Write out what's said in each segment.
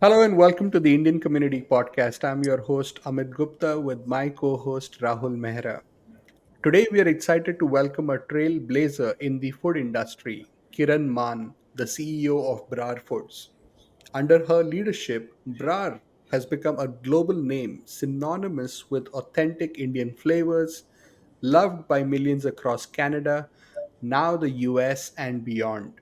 Hello and welcome to the Indian Community Podcast. I'm your host Amit Gupta with my co host Rahul Mehra. Today we are excited to welcome a trailblazer in the food industry, Kiran Mann, the CEO of Brar Foods. Under her leadership, Brar has become a global name synonymous with authentic Indian flavors, loved by millions across Canada, now the US, and beyond.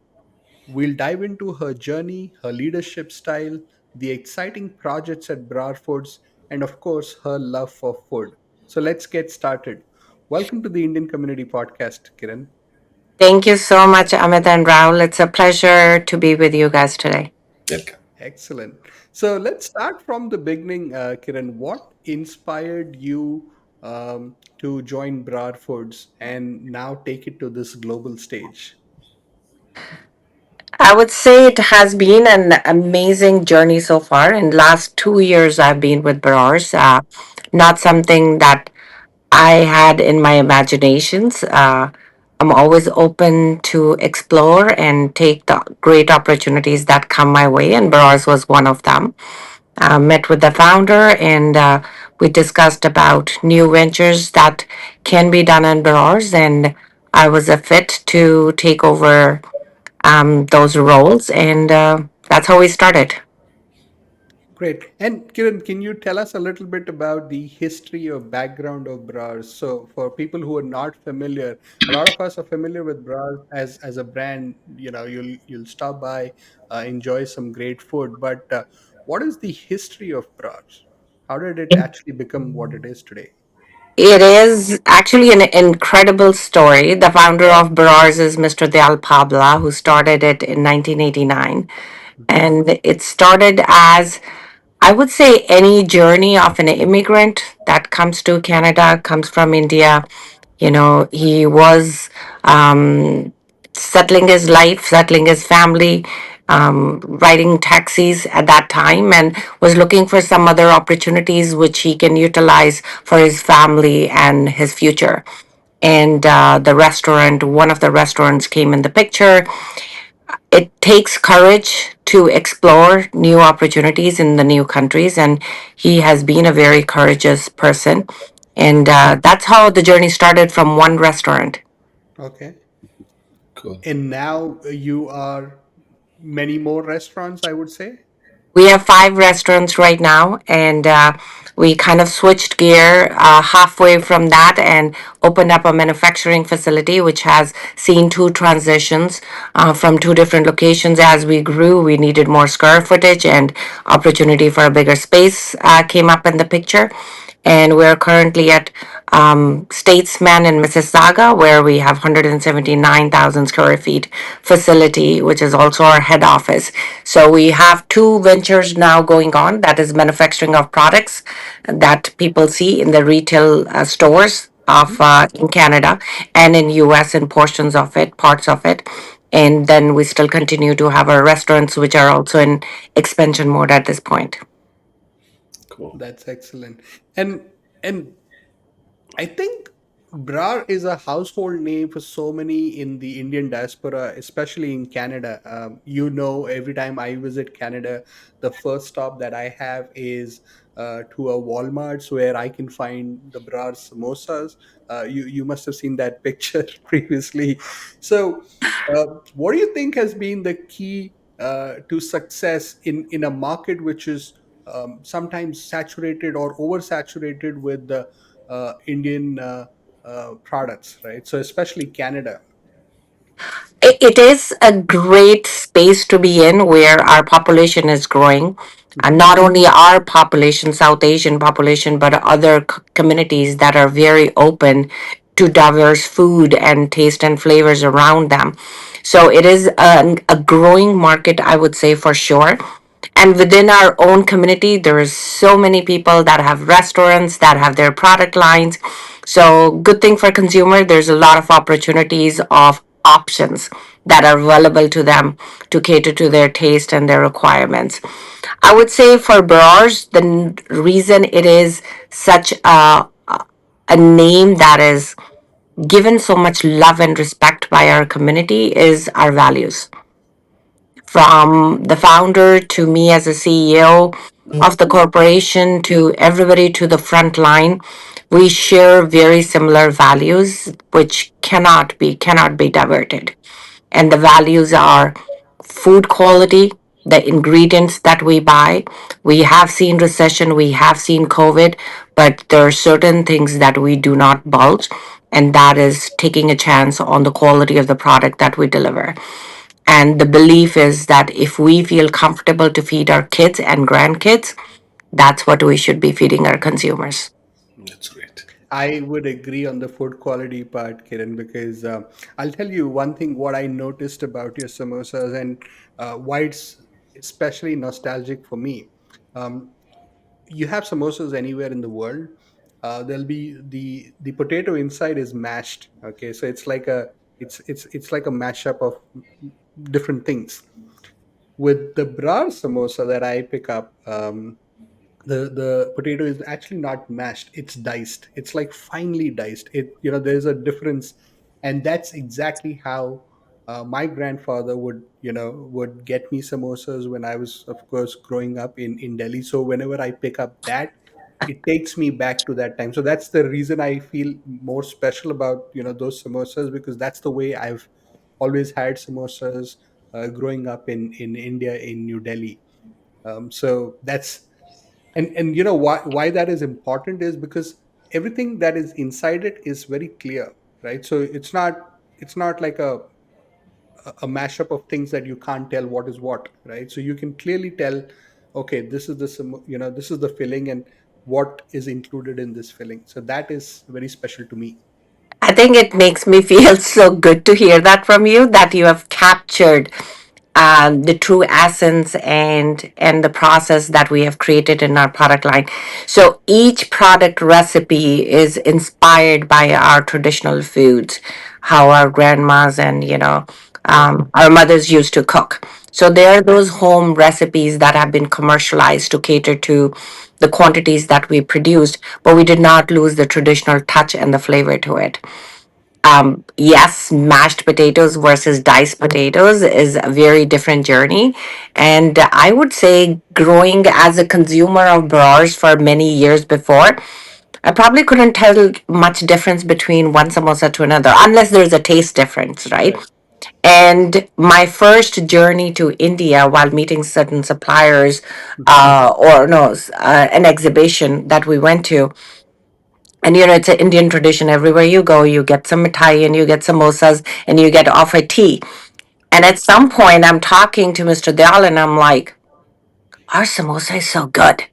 We'll dive into her journey, her leadership style, the exciting projects at Brar Foods, and of course, her love for food. So let's get started. Welcome to the Indian Community Podcast, Kiran. Thank you so much, Amit and Rahul. It's a pleasure to be with you guys today. Welcome. Excellent. So let's start from the beginning, Kiran. What inspired you to join Brar Foods and now take it to this global stage? I would say it has been an amazing journey so far. In last 2 years, I've been with Brars. Not something that I had in my imaginations. I'm always open to explore and take the great opportunities that come my way, and Brars was one of them. Met with the founder and we discussed about new ventures that can be done in Brars, and I was a fit to take over those roles, and that's how we started. Great. And Kiran, can you tell us a little bit about the history or background of Bras? So, for people who are not familiar, a lot of us are familiar with Bras as a brand. You know, you'll stop by, enjoy some great food. But what is the history of Bras? How did it actually become what it is today? It is actually an incredible story. The founder of Brars is Mr. Dayal Pabla, who started it in 1989. Mhm. And it started as, I would say, any journey of an immigrant that comes to Canada, comes from India. He was settling his life, settling his family, riding taxis at that time, and was looking for some other opportunities which he can utilize for his family and his future. And one of the restaurants came in the picture. It takes courage to explore new opportunities in the new countries, and he has been a very courageous person. And that's how the journey started, from one restaurant. Okay. Cool. And now you are many more restaurants, I would say. We have five restaurants right now, and we kind of switched gear halfway from that and opened up a manufacturing facility, which has seen two transitions from two different locations. As we grew, we needed more square footage, and opportunity for a bigger space came up in the picture. And we're currently at Statesman in Mississauga, where we have 179,000 square feet facility, which is also our head office. So we have two ventures now going on. That is manufacturing of products that people see in the retail stores of in Canada and in US, and portions of it, parts of it. And then we still continue to have our restaurants, which are also in expansion mode at this point. Cool. That's excellent. And I think Brar is a household name for so many in the Indian diaspora, especially in Canada. Every time I visit Canada, the first stop that I have is to a Walmart's where I can find the Brar samosas. You must have seen that picture previously. So, what do you think has been the key to success in a market which is sometimes saturated or oversaturated with the Indian products, right? So especially Canada. It is a great space to be in, where our population is growing. And Mhm. not only our population, South Asian population, but other communities that are very open to diverse food and taste and flavors around them. So it is a growing market, I would say, for sure. And within our own community, there is so many people that have restaurants, that have their product lines. So good thing for consumer, there's a lot of opportunities of options that are available to them to cater to their taste and their requirements. I would say for Brars, the reason it is such a name that is given so much love and respect by our community is our values. from the founder to me as a CEO of the corporation to everybody to the front line. We share very similar values, which cannot be diverted. And the values are food quality, the ingredients that we buy. We have seen recession, we have seen COVID, but there are certain things that we do not bulge, and that is taking a chance on the quality of the product that we deliver. And the belief is that if we feel comfortable to feed our kids and grandkids, that's what we should be feeding our consumers. That's great. I would agree on the food quality part, Kiran, because I'll tell you one thing what I noticed about your samosas and why it's especially nostalgic for me. Um, you have samosas anywhere in the world. There'll be the potato inside is mashed. Okay, so it's like a mashup of different things. With the brar samosa that I pick up, the potato is actually not mashed, it's diced, it's like finely diced. There's a difference. And that's exactly how my grandfather would get me samosas when I was, of course, growing up in Delhi. So whenever I pick up that, it takes me back to that time. So that's the reason I feel more special about those samosas, because that's the way I've always had samosas growing up in India, in New Delhi. So that's, and why that is important is because everything that is inside it is very clear, right? So it's not like a mashup of things that you can't tell what is what, right? So you can clearly tell, okay, this is this is the filling, and what is included in this filling. So that is very special to me. I think it makes me feel so good to hear that from you, that you have captured the true essence and the process that we have created in our product line. So each product recipe is inspired by our traditional foods, how our grandmas and Correct. our mothers used to cook. So there are those home recipes that have been commercialized to cater to the quantities that we produced, but we did not lose the traditional touch and the flavor to it. Yes, mashed potatoes versus diced potatoes is a very different journey. And I would say, growing as a consumer of bars for many years before, I probably couldn't tell much difference between one samosa to another, unless there's a taste difference, right? Correct. And my first journey to India while meeting certain suppliers, Mhm. or no, an exhibition that we went to, and it's an Indian tradition. Everywhere you go, you get some mithai and you get samosas and you get offered tea. And at Correct. some point, I'm talking to Mr. Dayal and I'm like, our samosa is so good.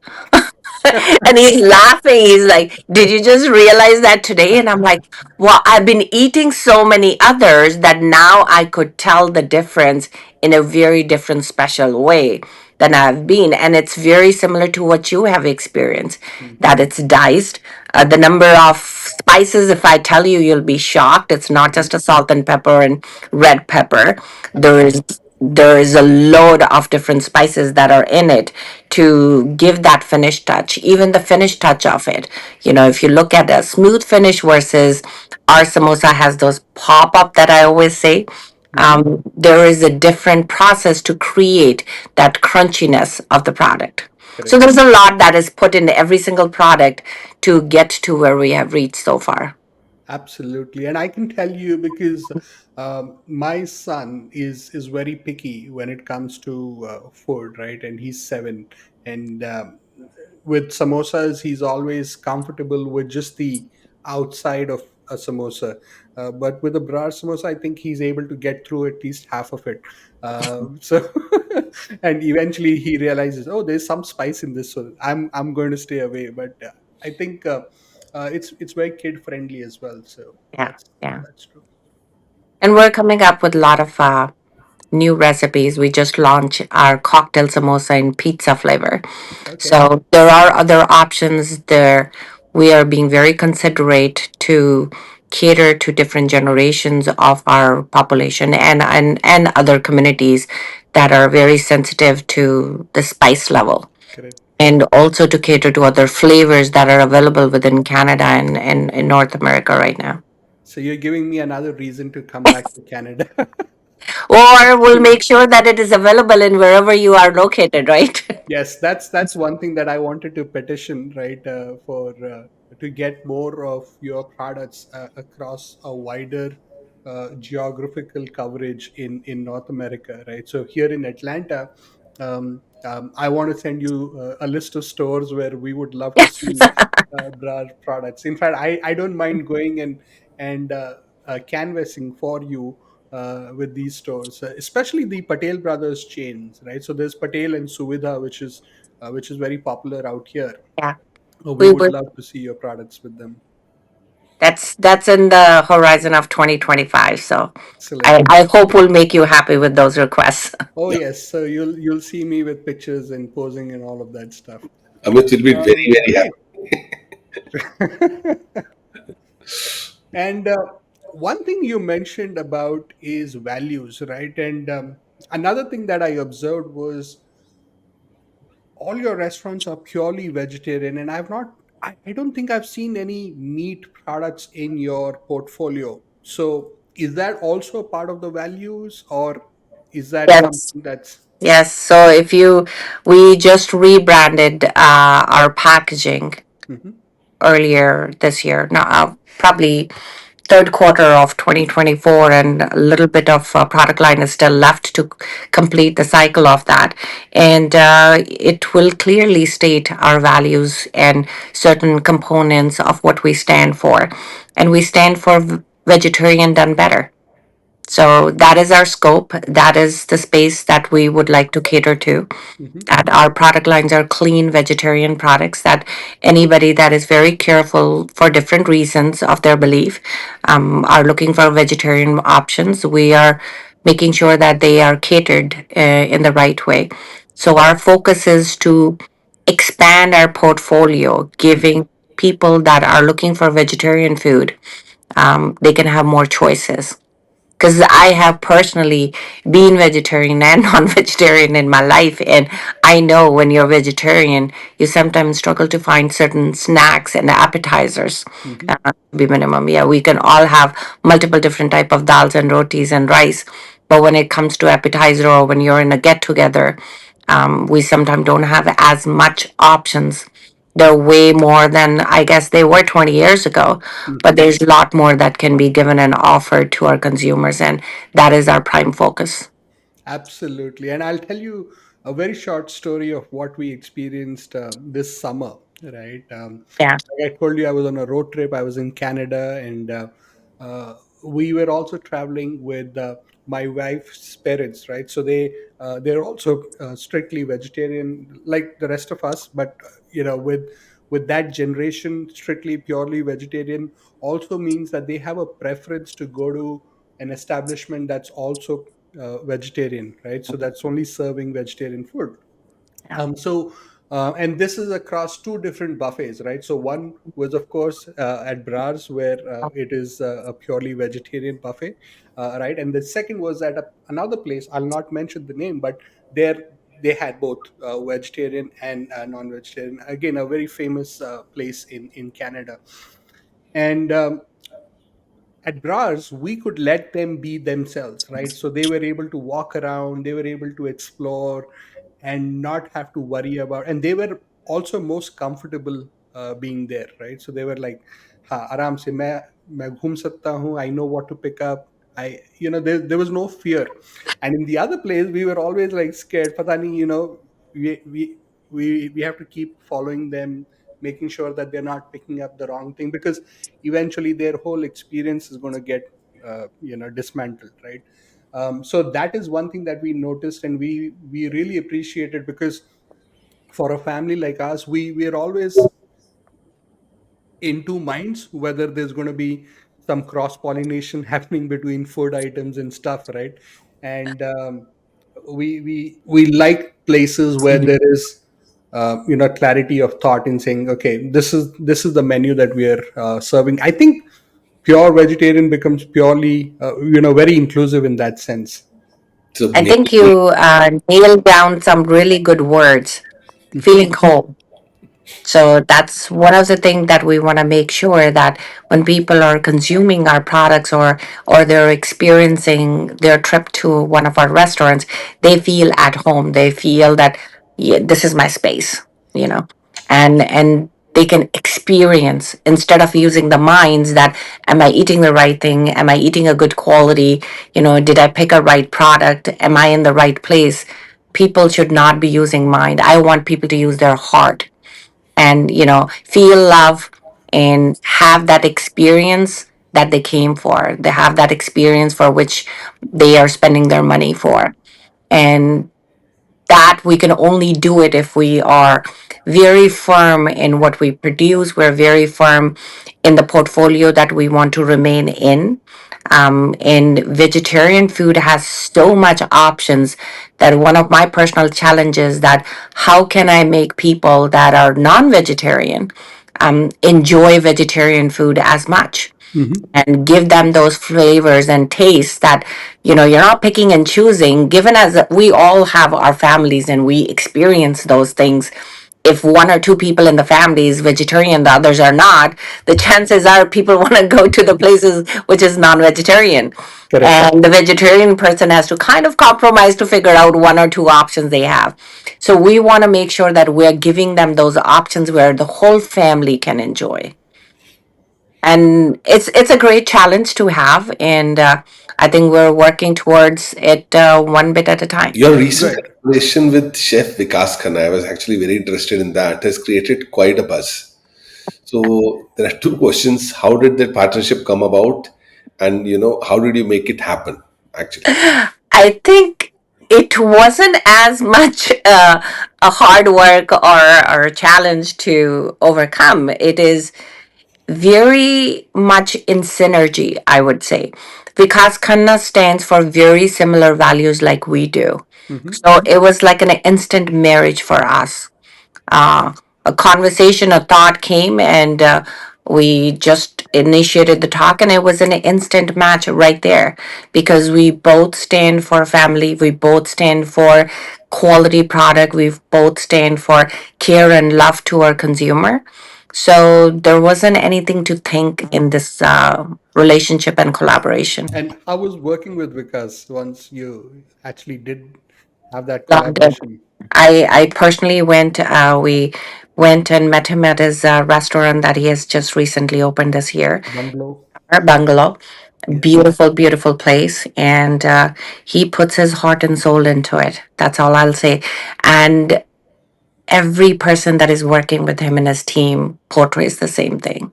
And he's laughing. He's like, did you just realize that today? And I'm like, well, I've been eating so many others that now I could tell the difference in a very different, special way than I've been. And it's very similar to what you have experienced, Mhm. that it's diced. The number of spices, if I tell you, you'll be shocked. It's not Mhm. just a salt and pepper and red pepper. There is Absolutely. there is a load of different spices that are in it to give that finished touch, even the finished touch of it. If you look at a smooth finish versus our samosa has those pop up that I always say. Mhm. There is a different process to create that crunchiness of the product. So Correct. there's a lot that is put in every single product to get to where we have reached so far. Absolutely, and I can tell you because my son is very picky when it comes to food, right? And he's 7, and with samosas, he's always comfortable with just the outside of a samosa. But with a brar samosa, I think he's able to get through at least half of it. So, and eventually he realizes, oh, there's some spice in this, so I'm going to stay away. But I think. It's very kid friendly as well. So Yeah, that's yeah. that's true. And we're coming up with a lot of new recipes. We just launched our cocktail samosa in pizza flavor. Okay, So there are other options there. We are being very considerate to cater to different generations of our population and other communities that are very sensitive to the spice level. correct. And also to cater to other flavors that are available within Canada and in North America right now. So you're giving me another reason to come back to Canada. Or we'll make sure that it is available in wherever you are located, right? Yes, that's one thing that I wanted to petition, right, for to get more of your products across a wider geographical coverage in North America, right? So here in Atlanta, I want to send you a list of stores where we would love to see Brar products. In fact, I don't mind going and canvassing for you with these stores, especially the Patel Brothers chains, right? So there's Patel and Suvidha, which is very popular out here. Yeah, We we would would. love to see your products with them. That's in the horizon of 2025. So Excellent. I hope we'll make you happy with those requests. Oh yes, so you'll see me with pictures and posing and all of that stuff. Amit will be very, very Great. happy. And one thing you mentioned about is values, right? And another thing that I observed was all your restaurants are purely vegetarian, and I don't think I've seen any meat products in your portfolio. So is that also a part of the values, or is that Yes. something that's Yes. So we just rebranded our packaging Mhm. earlier this year, now probably third quarter of 2024, and a little bit of product line is still left to complete the cycle of that. And it will clearly state our values and certain components of what we stand for. And we stand for vegetarian done better. So that is our scope. That is the space that we would like to cater to. Mhm. That our product lines are clean vegetarian products, that anybody that is very careful for different reasons of their belief are looking for vegetarian options. We are making sure that they are catered in the right way. So our focus is to expand our portfolio, Mhm. giving people that are looking for vegetarian food, they can have more choices, because I have personally been vegetarian and non-vegetarian in my life, and I know when you're vegetarian, you sometimes struggle to find certain snacks and appetizers Mhm. to be minimum. Yeah, we can all have multiple different type of dals and rotis and rice, but when it comes to appetizer or when you're in a get together, we sometimes don't have as much options. They're way more than I guess they were 20 years ago, but Mhm. there's a lot more that can be given and offered to our consumers, and that is our prime focus. Absolutely. And I'll tell you a very short story of what we experienced this summer, right? Yeah. Like I told you, I was on a road trip. I was in Canada, and uh, we were also traveling with my wife's parents, right? So they're also strictly vegetarian, like the rest of us. But with that generation, strictly purely vegetarian, also means that they have a preference to go to an establishment that's also vegetarian, right? So that's only serving vegetarian food. Yeah. And this is across two different buffets, right? So one was, of course, at Brars, where it is a purely vegetarian buffet, right? And the second was at another place. I'll not mention the name, but there they had both vegetarian and non-vegetarian. Again, a very famous place in Canada. And at Brars, we could let them be themselves, right? So they were able to walk around, they were able to explore, and not have to worry about. And they were also most comfortable being there, right? So they were like, "Ha, आराम से मैं घूम सकता हूँ. I know what to pick up. There was no fear." And in the other place, we were always like scared. पता नहीं, we we we have to keep following them, making sure that they're not picking up the wrong thing, because eventually their whole experience is going to get dismantled, right? So that is one thing that we noticed, and we really appreciate it, because for a family like us, we're always in two minds whether there's going to be some cross pollination happening between food items and stuff, right? And we like places where there is clarity of thought in saying, okay, this is the menu that we are serving. I think pure vegetarian becomes purely very inclusive in that sense. So I think maybe you nailed down some really good words. Mhm. Feeling whole. So that's one of the things that we want to make sure that when people are consuming our products, or they're experiencing their trip to one of our restaurants, they feel at home. They feel that, yeah, this is my space, you know, and they can experience, instead of using the minds that, am I eating the right thing? Am I eating a good quality? Did I pick a right product? Am I in the right place? People should not be using mind. I want people to use their heart and feel love and have that experience that they came for. They have that experience for which they are spending their money for. And that we can only do it if we are very firm in what we produce. We're very firm in the portfolio that we want to remain in. And vegetarian food has so much options that one of my personal challenges, that how can I make people that are non-vegetarian enjoy vegetarian food as much, Hmm. and give them those flavors and tastes that you're not picking and choosing, given as we all have our families and we experience those things. If one or two people in the family is vegetarian, the others are not, the chances are people want to go to the places which is non-vegetarian, Correct. and the vegetarian person has to kind of compromise to figure out one or two options they have. So we want to make sure that we're giving them those options where the whole family can enjoy. And it's a great challenge to have, and I think we're working towards it, one bit at a time. Your recent Good. collaboration with Chef Vikas Khanna, I was actually very interested in that, has created quite a buzz. So there are two questions. How did that partnership come about? And how did you make it happen, actually? I think it wasn't as much a hard work or a challenge to overcome. It is very much in synergy, I would say, because Khanna stands for very similar values like we do. Hmm. So it was like an instant marriage for us. A conversation, a thought came, and we just initiated the talk, and it was an instant match right there, because we both stand for family, we both stand for quality product, we both stand for care and love to our consumer. So there wasn't anything to think in this relationship and collaboration. And I was working with Vikas once you actually did have that Loved it. collaboration. I personally went. We went and met him at his restaurant that he has just recently opened this year, Bungalow. our bungalow. Yes. Beautiful, beautiful place, and he puts his heart and soul into it. That's all I'll say. And every person that is working with him and his team portrays the same thing.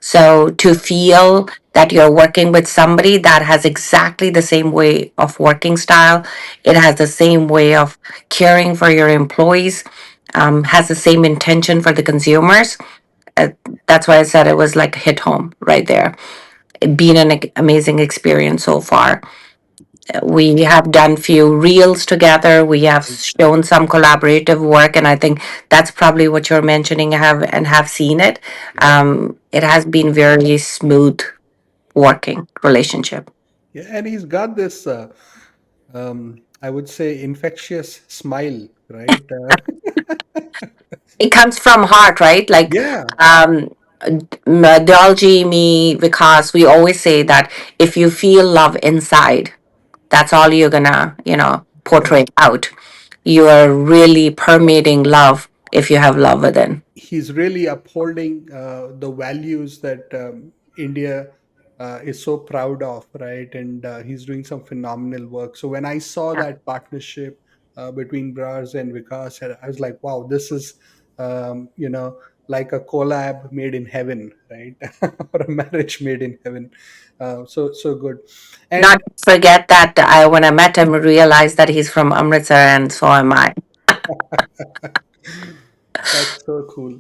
So to feel that you're working with somebody that has exactly the same way of working style, it has the same way of caring for your employees, has the same intention for the consumers. Uh, that's why I said it was like hit home right there. It been an amazing experience so far. We have done few reels together. We have shown some collaborative work, and I think that's probably what you're mentioning. Have seen it. Yeah. It has been very smooth working relationship. Yeah. And he's got this, I would say, infectious smile, right? It comes from heart, right? Like, Yeah. Dolgi, me, because we always say that if you feel love inside, that's all you're gonna, portray Correct. out. You are really permeating love if you have love within. He's really upholding the values that India is so proud of, right? And he's doing some phenomenal work. So when I saw that partnership between Bras and Vikas, I was like, wow, this is, like a collab made in heaven, right? Or a marriage made in heaven. So good. Not And to forget that when I met him, realized that he's from Amritsar, and so am I. that's so cool.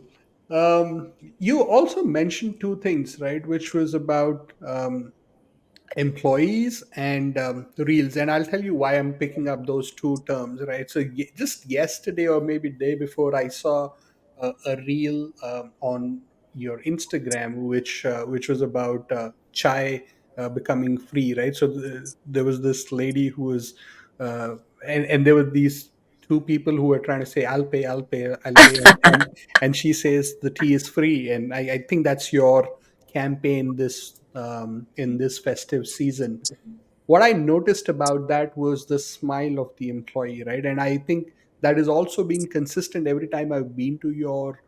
You also mentioned two things, right? Which was about employees and reels, and I'll tell you why I'm picking up those two terms, right? So just yesterday or maybe day before, I saw a reel on your Instagram, which was about chai becoming free, right? So there was this lady who was uh, and there were these two people who are trying to say, I'll pay, and she says the tea is free. And I think that's your campaign this in this festive season. What I noticed about that was the smile of the employee, right? And I think that has also been consistent every time I've been to your,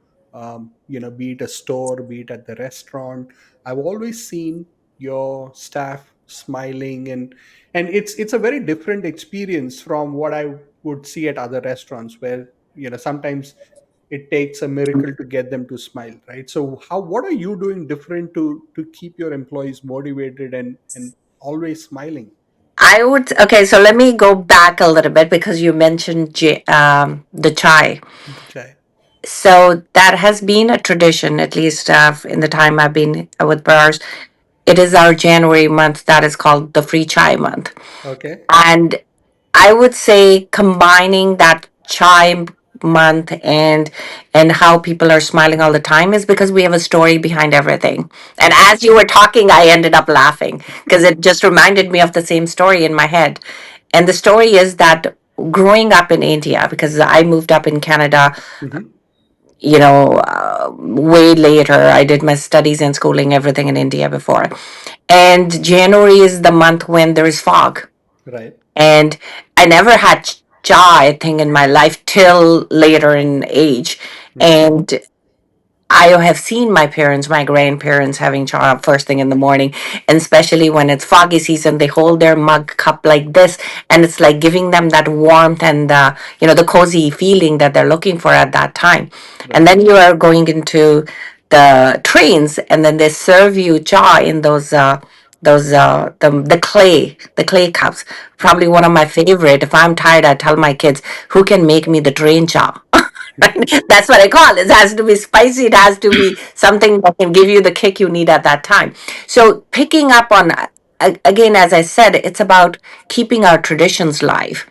be it a store, be it at the restaurant. I've always seen your staff smiling, and it's a very different experience from what I would see at other restaurants, where sometimes it takes a miracle to get them to smile, right? So how what are you doing different to keep your employees motivated and always smiling? I would, okay, so let me go back a little bit because you mentioned the chai. The chai. So that has been a tradition, at least in the time I've been with Bars. It is our January month that is called the free chai month. Okay. And I would say combining that chai month and how people are smiling all the time is because we have a story behind everything. And Okay. as you were talking, I ended up laughing because it just reminded me of the same story in my head. And the story is that growing up in India, because I moved up in Canada, Hmm. way later. I did my studies and schooling, everything in India before. And January is the month when there is fog. Right. And I never had chai, I think, in my life till later in age. Hmm. And I have seen my parents, my grandparents having chai first thing in the morning, and especially when it's foggy season, they hold their mug cup like this, and it's like giving them that warmth and the cozy feeling that they're looking for at that time. And Right. then you are going into the trains, and then they serve you chai in those the clay cups. Probably one of my favorite. If I'm tired, I tell my kids who can make me the train chai. That's what I call it. It has to be spicy. It has to be something that can give you the kick you need at that time. So, picking up on, again, as I said, it's about keeping our traditions live.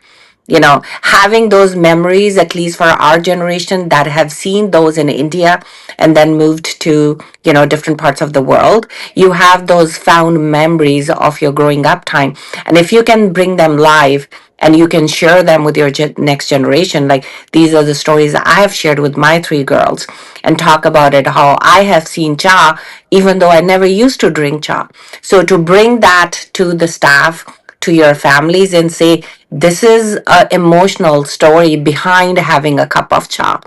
Having those memories, at least for our generation that have seen those in India and then moved to, different parts of the world, you have those found memories of your growing up time. And if you can bring them live, and you can share them with your next generation, like these are the stories that I have shared with my three girls, and talk about it, how I have seen cha even though I never used to drink cha. So to bring that to the staff, to your families, and say this is an emotional story behind having a cup of cha.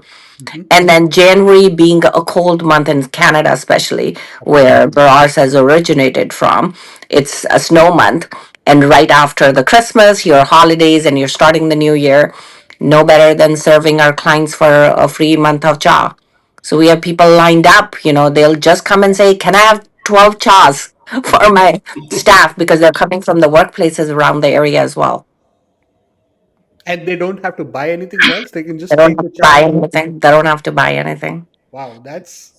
Hmm. And then January being a cold month in Canada, especially Of course. where Bras has originated from, it's a snow month. And right after the Christmas, your holidays, and you're starting the new year, no better than serving our clients for a free month of cha. So we have people lined up, they'll just come and say, can I have 12 chas for Hmm. my staff, because they're coming from the workplaces around the area as well. And they don't have to buy anything else. They can They just don't take have the to buy chai. anything. They don't have to buy anything. Wow, that's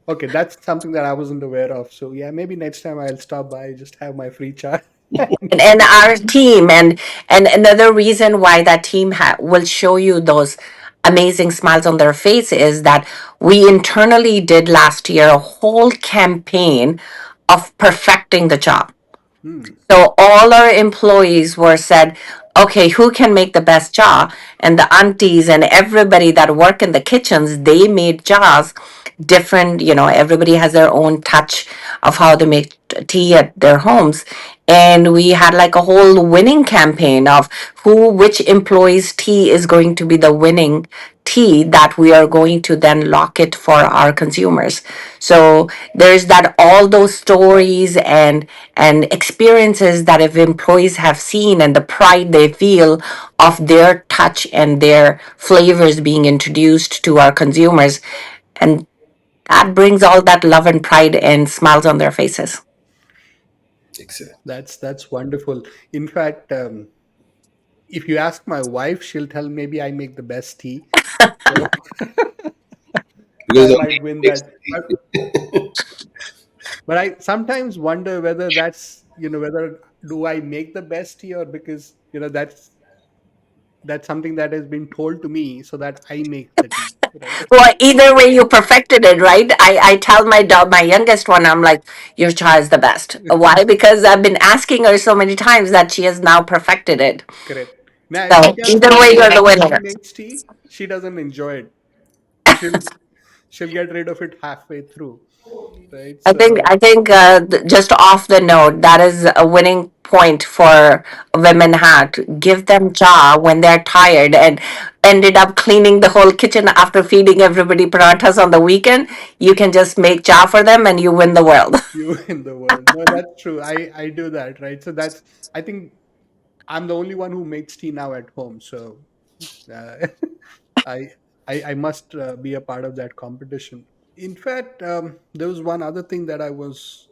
okay. That's something that I wasn't aware of. So yeah, maybe next time I'll stop by, just have my free chai. And our team, and another reason why that team will show you those amazing smiles on their face is that we internally did last year a whole campaign of perfecting the job. Hmm. So all our employees were said, okay, who can make the best jar? And the aunties and everybody that work in the kitchens, they made jars different. Everybody has their own touch of how they make tea at their homes. And we had like a whole winning campaign of which employee's tea is going to be the winning tea that we are going to then lock it for our consumers. So there's that, all those stories and experiences that if employees have seen, and the pride they feel of their touch and their flavors being introduced to our consumers, and that brings all that love and pride and smiles on their faces. Excellent. That's wonderful. In fact, if you ask my wife, she'll tell maybe I make the best tea. So Because I only might win it makes that. But I sometimes wonder whether that's whether do I make the best tea, or because that's something that has been told to me so that I make the tea, right? Well, either way, you perfected it, right? I tell my dog, my youngest one, I'm like, your child is the best. Why? Because I've been asking her so many times that she has now perfected it. Correct. Now, I So can either tell way, you, you're the when she winner. makes tea, she doesn't enjoy it. She'll she'll get rid of it halfway through, right? So Just off the note, that is a winning point for women hack. Give them cha when they're tired and ended up cleaning the whole kitchen after feeding everybody parathas on the weekend. You can just make cha for them and you win the world. you in the world. No, that's true. I do that, right? So that's, I think I'm the only one who makes tea now at home. So uh, I, I must be a part of that competition. In fact, there was one other thing that I was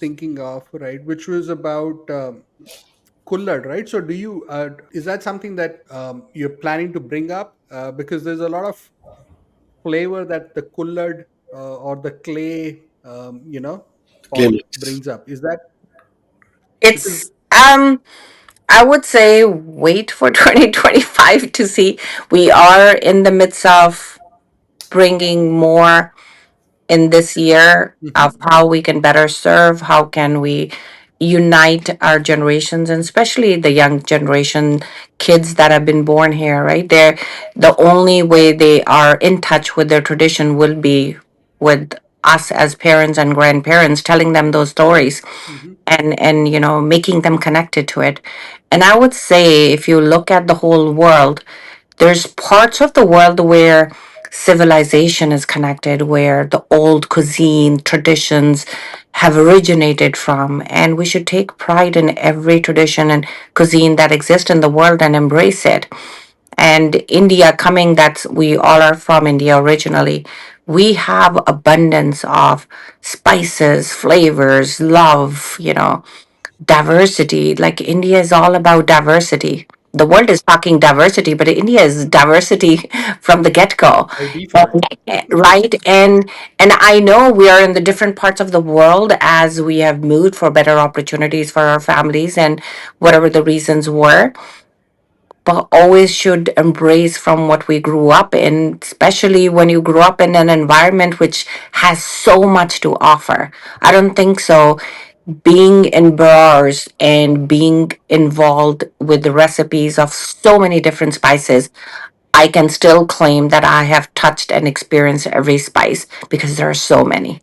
thinking of, right, which was about kullad, right? So do you is that something that you're planning to bring up? Because there's a lot of flavor that the kullad or the clay, Claim pot it. brings up. Is that because It's I would say wait for 2025 to see. We are in the midst of bringing more in this year of Mhm, how we can better serve, how can we unite our generations, and especially the young generation, kids that have been born here, right? They're the only way they are in touch with their tradition will be with us as parents and grandparents telling them those stories mhm, and making them connected to it. And I would say if you look at the whole world, there's parts of the world where civilization is connected, where the old cuisine traditions have originated from. And we should take pride in every tradition and cuisine that exists in the world and embrace it. And India, coming that we all are from India originally, we have abundance of spices, flavors, love, diversity. Like India is all about diversity. The world is talking diversity, but India is diversity from the get-go. by default? Right? And I know we are in the different parts of the world as we have moved for better opportunities for our families and whatever the reasons were, but always should embrace from what we grew up in, especially when you grew up in an environment which has so much to offer. I don't think so being in bars and being involved with the recipes of so many different spices, I can still claim that I have touched and experienced every spice because there are so many.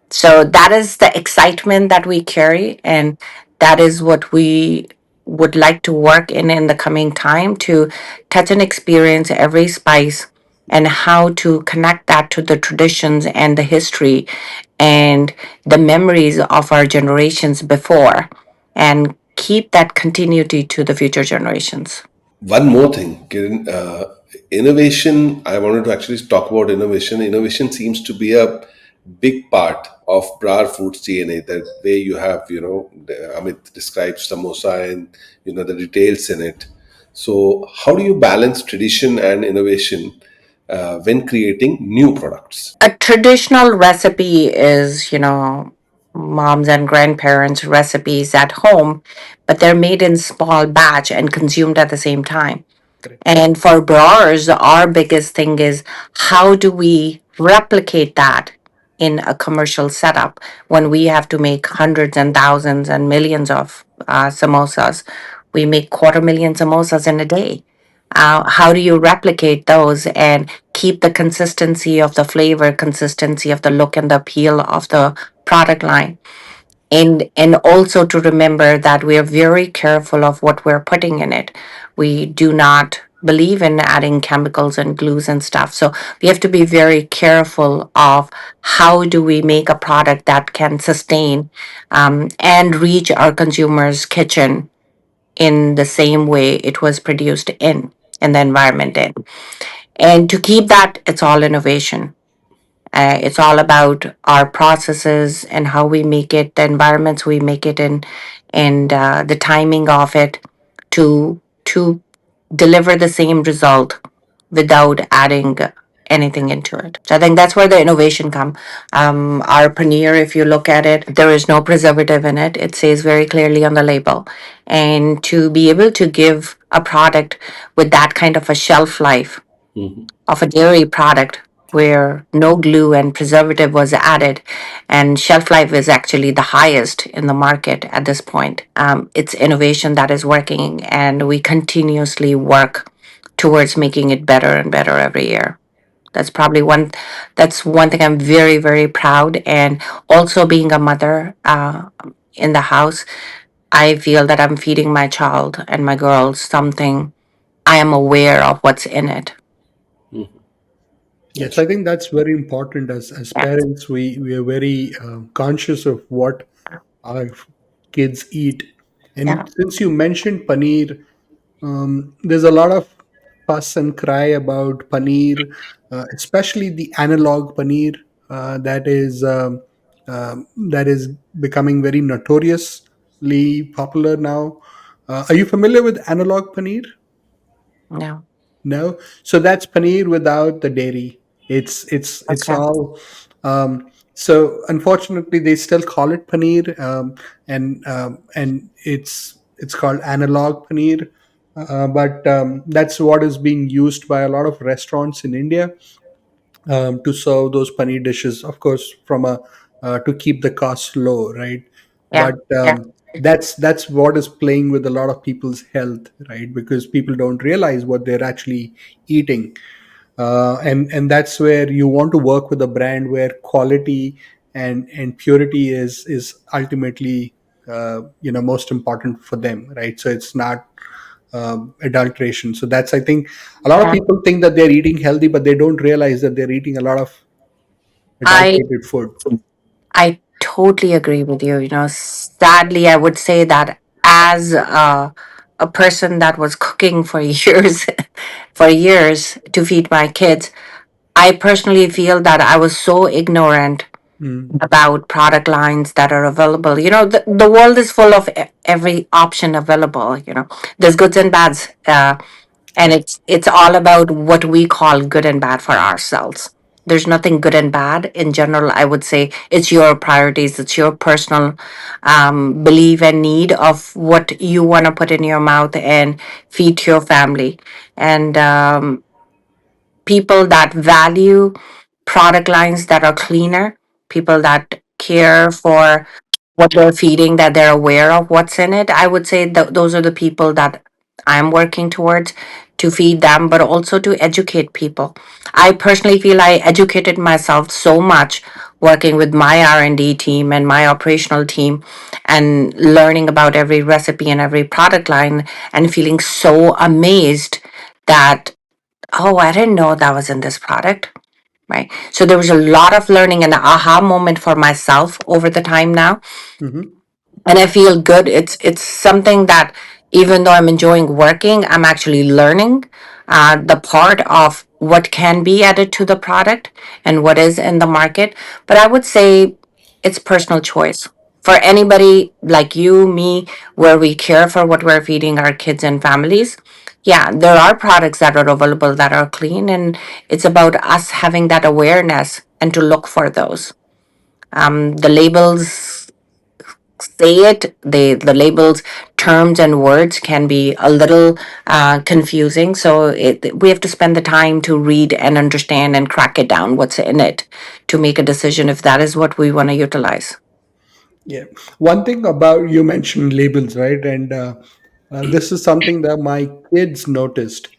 So that is the excitement that we carry, and that is what we would like to work in the coming time to touch and experience every spice and how to connect that to the traditions and the history and the memories of our generations before and keep that continuity to the future generations. One more thing, Kiran, innovation. I wanted to actually talk about innovation. Innovation seems to be a big part of Brar Foods DNA. That way you have, Amit describes samosa and the details in it. So, how do you balance tradition and innovation when creating new products? A traditional recipe is, moms and grandparents' recipes at home, but they're made in small batch and consumed at the same time. Correct. And for brewers, our biggest thing is how do we replicate that in a commercial setup when we have to make hundreds and thousands and millions of samosas? We make 250,000 samosas in a day. How do you replicate those and keep the consistency of the flavor, consistency of the look, and the appeal of the product line? And also to remember that we are very careful of what we're putting in it. We do not believe in adding chemicals and glues and stuff, so we have to be very careful of how do we make a product that can sustain and reach our consumers kitchen in the same way it was produced in the environment in. And to keep that, it's all innovation. It's all about our processes and how we make it, the environments we make it in, and the timing of it to deliver the same result without adding anything into it. So I think that's where the innovation come. Our paneer, if you look at it, there is no preservative in it. It says very clearly on the label, and to be able to give a product with that kind of a shelf life of a dairy product where no glue and preservative was added, and shelf life is actually the highest in the market at this point. It's innovation that is working, and we continuously work towards making it better and better every year. That's probably one. That's one thing I'm very, very proud. And also being a mother in the house, I feel that I'm feeding my child and my girls something. I am aware of what's in it. Yes, That's I think that's very important. As Yeah, parents, we are very conscious of what our kids eat. yeah, And since you mentioned paneer, there's a lot of fuss and cry about paneer, especially the analog paneer that is becoming very notoriously popular now. Are you familiar with analog paneer? no. No, so that's paneer without the dairy. It's Okay. all. So unfortunately, they still call it paneer, and it's called analog paneer. But that's what is being used by a lot of restaurants in India to serve those paneer dishes. Of course, from a to keep the cost low, right? Yeah, But yeah. that's what is playing with a lot of people's health, right? Because people don't realize what they're actually eating, and that's where you want to work with a brand where quality and purity is ultimately most important for them, right? So it's not adulteration. So that's, I think, a lot of Yeah. people think that they're eating healthy, but they don't realize that they're eating a lot of I adulterated food. I totally agree with you. You know, sadly, I would say that as a person that was cooking for years, for years to feed my kids, I personally feel that I was so ignorant Mm, about product lines that are available. You know, the world is full of every option available. You know, there's goods and bads, and correct. it's all about what we call good and bad for ourselves. There's nothing good and bad in general. I would say it's your priorities, it's your personal belief and need of what you want to put in your mouth and feed to your family. And people that value product lines that are cleaner, people that care for what they're feeding, that they're aware of what's in it. I would say that those are the people that I'm working towards to feed them, but also to educate people. I personally feel I educated myself so much working with my R&D team and my operational team and learning about every recipe and every product line and feeling so amazed that, oh, I didn't know that was in this product. Right. So there was a lot of learning and aha moment for myself over the time now, Hmm. and I feel good. It's something that even though I'm enjoying working, I'm actually learning the part of what can be added to the product and what is in the market. But I would say it's personal choice for anybody like you, me, where we care for what we're feeding our kids and families. Yeah, there are products that are available that are clean, and it's about us having that awareness and to look for those. The labels say it, the labels, terms and words can be a little confusing, so we have to spend the time to read and understand and crack it down what's in it to make a decision if that is what we want to utilize. Yeah. One thing about, you mentioned labels, right? And this is something that my kids noticed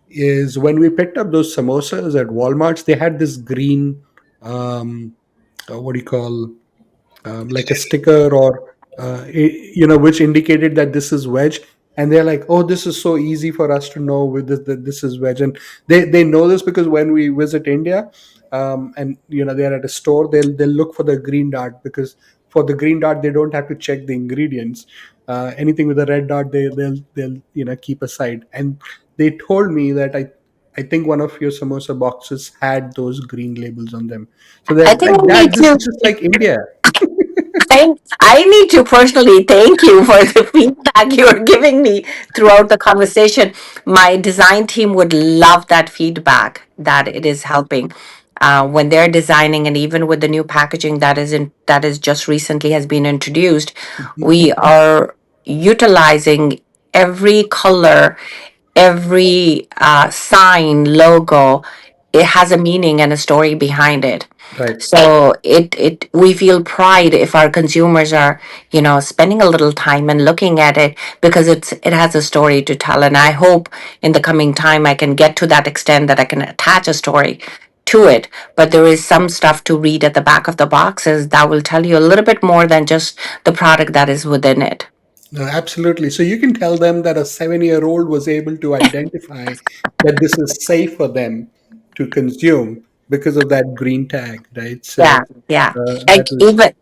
is when we picked up those samosas at Walmart's, they had this green, what do you call, like a sticker or which indicated that this is veg, and they're like, oh, this is so easy for us to know with this, that this is veg. And they know this because when we visit India, and they're at a store, they'll look for the green dot, because for the green dot they don't have to check the ingredients. Anything with a red dot, they'll keep aside. And they told me that I think one of your samosa boxes had those green labels on them. So I they're think like, we Dad, need this to. is just like India. I need to personally thank you for the feedback you are giving me throughout the conversation. My design team would love that feedback, that it is helping when they're designing, and even with the new packaging that is just recently has been introduced. We are utilizing every color, every sign, logo, it has a meaning and a story behind it. Right. So it we feel pride if our consumers are, spending a little time and looking at it, because it has a story to tell. And I hope in the coming time I can get to that extent that I can attach a story to it. But there is some stuff to read at the back of the boxes that will tell you a little bit more than just the product that is within it. No, absolutely. So you can tell them that a 7-year-old was able to identify that this is safe for them to consume because of that green tag, right? So Yeah, yeah. that Like was.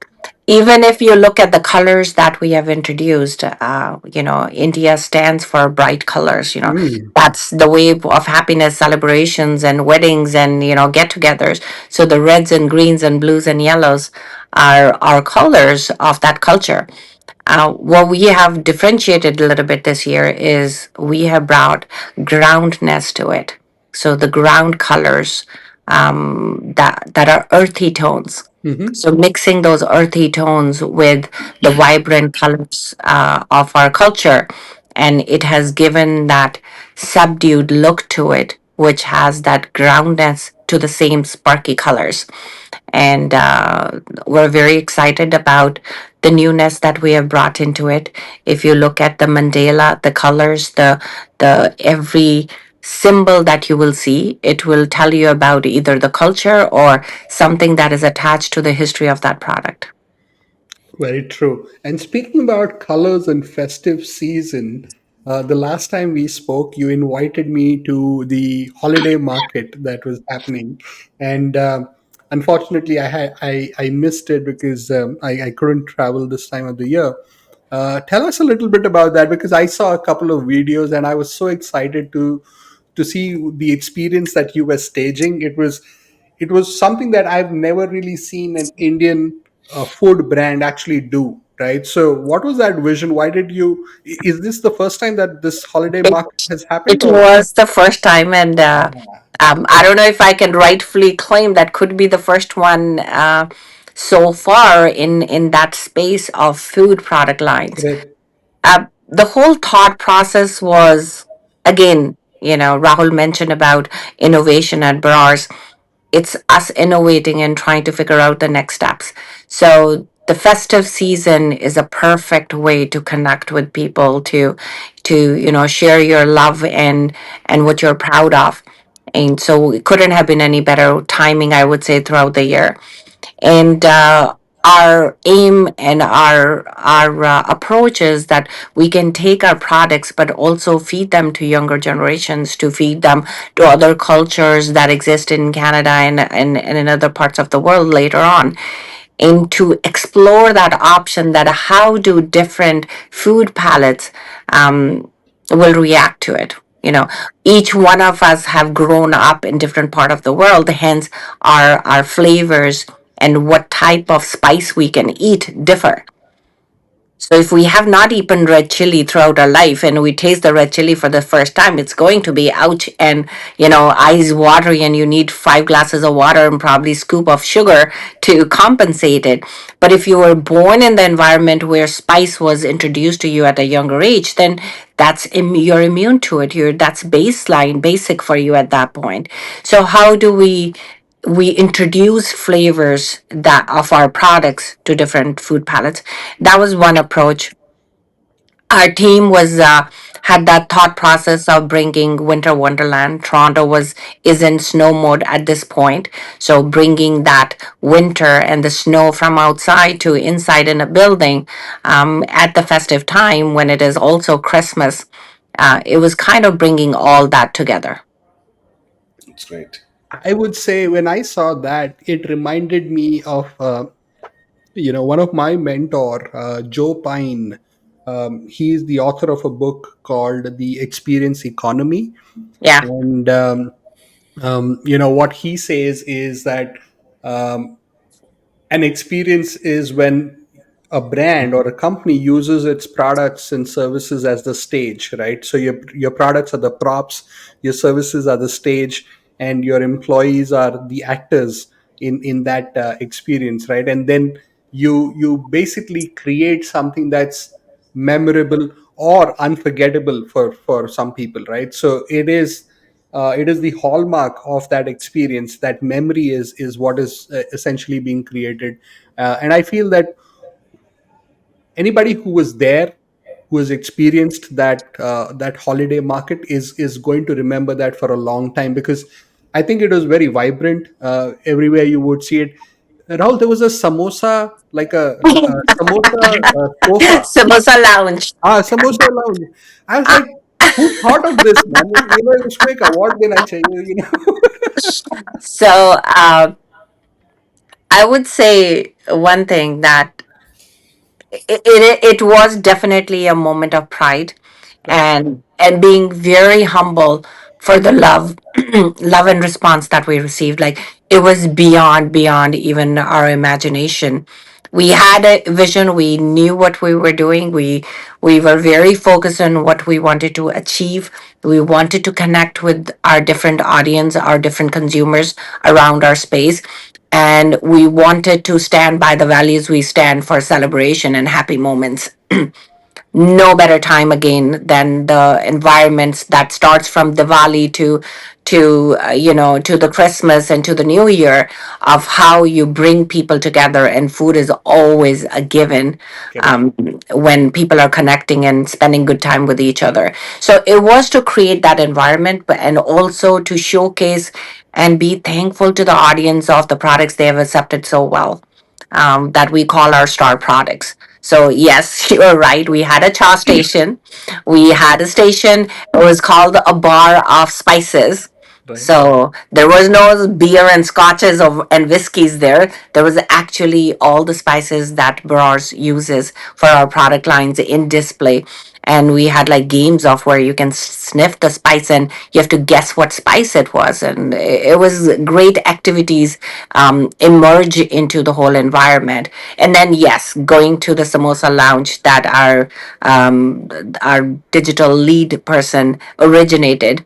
even if you look at the colors that we have introduced, India stands for bright colors. Mm. That's the wave of happiness, celebrations, and weddings, and get-togethers. So the reds and greens and blues and yellows are colors of that culture. What we have differentiated a little bit this year is we have brought groundness to it. So the ground colors, that are earthy tones. Hmm. So mixing those earthy tones with the vibrant colors of our culture, and it has given that subdued look to it, which has that groundness to the same sparky colors. And we're very excited about the newness that we have brought into it. If you look at the mandala, the colors, the every symbol that you will see, it will tell you about either the culture or something that is attached to the history of that product. Very true. And speaking about colors and festive season, the last time we spoke, you invited me to the holiday market that was happening, and unfortunately, I missed it because I couldn't travel this time of the year. Tell us a little bit about that, because I saw a couple of videos and I was so excited to see the experience that you were staging. It was something that I've never really seen an Indian food brand actually do. Right. So, what was that vision? Why did you? Is this the first time that this holiday It market has happened, it or? was the first time, and I don't know if I can rightfully claim that could be the first one so far in that space of food product lines. Great. The whole thought process was, again, Rahul mentioned about innovation at Brars. It's us innovating and trying to figure out the next steps. So the festive season is a perfect way to connect with people, to share your love and what you're proud of. And so it couldn't have been any better timing, I would say, throughout the year. And our aim and our approach is that we can take our products but also feed them to younger generations, to feed them to other cultures that exist in Canada and in other parts of the world later on, and to explore that option, that how do different food palettes will react to it. Each one of us have grown up in different part of the world, hence our flavors and what type of spice we can eat differ. So if we have not eaten red chili throughout our life and we taste the red chili for the first time, it's going to be ouch and eyes watery, and you need 5 glasses of water and probably scoop of sugar to compensate it. But if you were born in the environment where spice was introduced to you at a younger age, then you're immune to it. That's baseline, basic for you at that point. So how do we introduce flavors that of our products to different food palettes? That was one approach. Our team was had that thought process of bringing winter wonderland. Toronto was is in snow mode at this point, so bringing that winter and the snow from outside to inside in a building at the festive time when it is also Christmas. It was kind of bringing all that together. That's great. I would say when I saw that, it reminded me of one of my mentor, Joe Pine. He's the author of a book called The Experience Economy, Yeah. and what he says is that um, an experience is when a brand or a company uses its products and services as the stage, right? So your products are the props, your services are the stage, and your employees are the actors in that experience, right? And then you basically create something that's memorable or unforgettable for some people, right? So it is it is the hallmark of that experience. That memory is what is essentially being created. And I feel that anybody who was there, who has experienced that holiday market, is going to remember that for a long time, because I think it was very vibrant. Everywhere you would see it. Rahul, there was a samosa, like a samosa sofa. Samosa Lounge. Ah, samosa lounge. I was Uh, like, who thought of this, man? Usko ek award dena chahiye, so I would say one thing that it was definitely a moment of pride, Right. and being very humble for the love love and response that we received. Like, it was beyond even our imagination. We had a vision, we knew what we were doing, we were very focused on what we wanted to achieve. We wanted to connect with our different audience, our different consumers around our space, and we wanted to stand by the values we stand for: celebration and happy moments. No better time again than the environments that starts from Diwali to the Christmas and to the New Year, of how you bring people together, and food is always a given Correct. um, when people are connecting and spending good time with each other. So it was to create that environment, but and also to showcase and be thankful to the audience of the products they have accepted so well, that we call our star products. So yes, you're right. We had a cha station. We had a station. It was called a bar of spices. Right. So there was no beer and scotches and whiskeys there. There was actually all the spices that Brars uses for our product lines in display. And we had like games of where you can sniff the spice and you have to guess what spice it was. And it was great activities emerge into the whole environment. And then, yes, going to the Samosa Lounge that our digital lead person originated,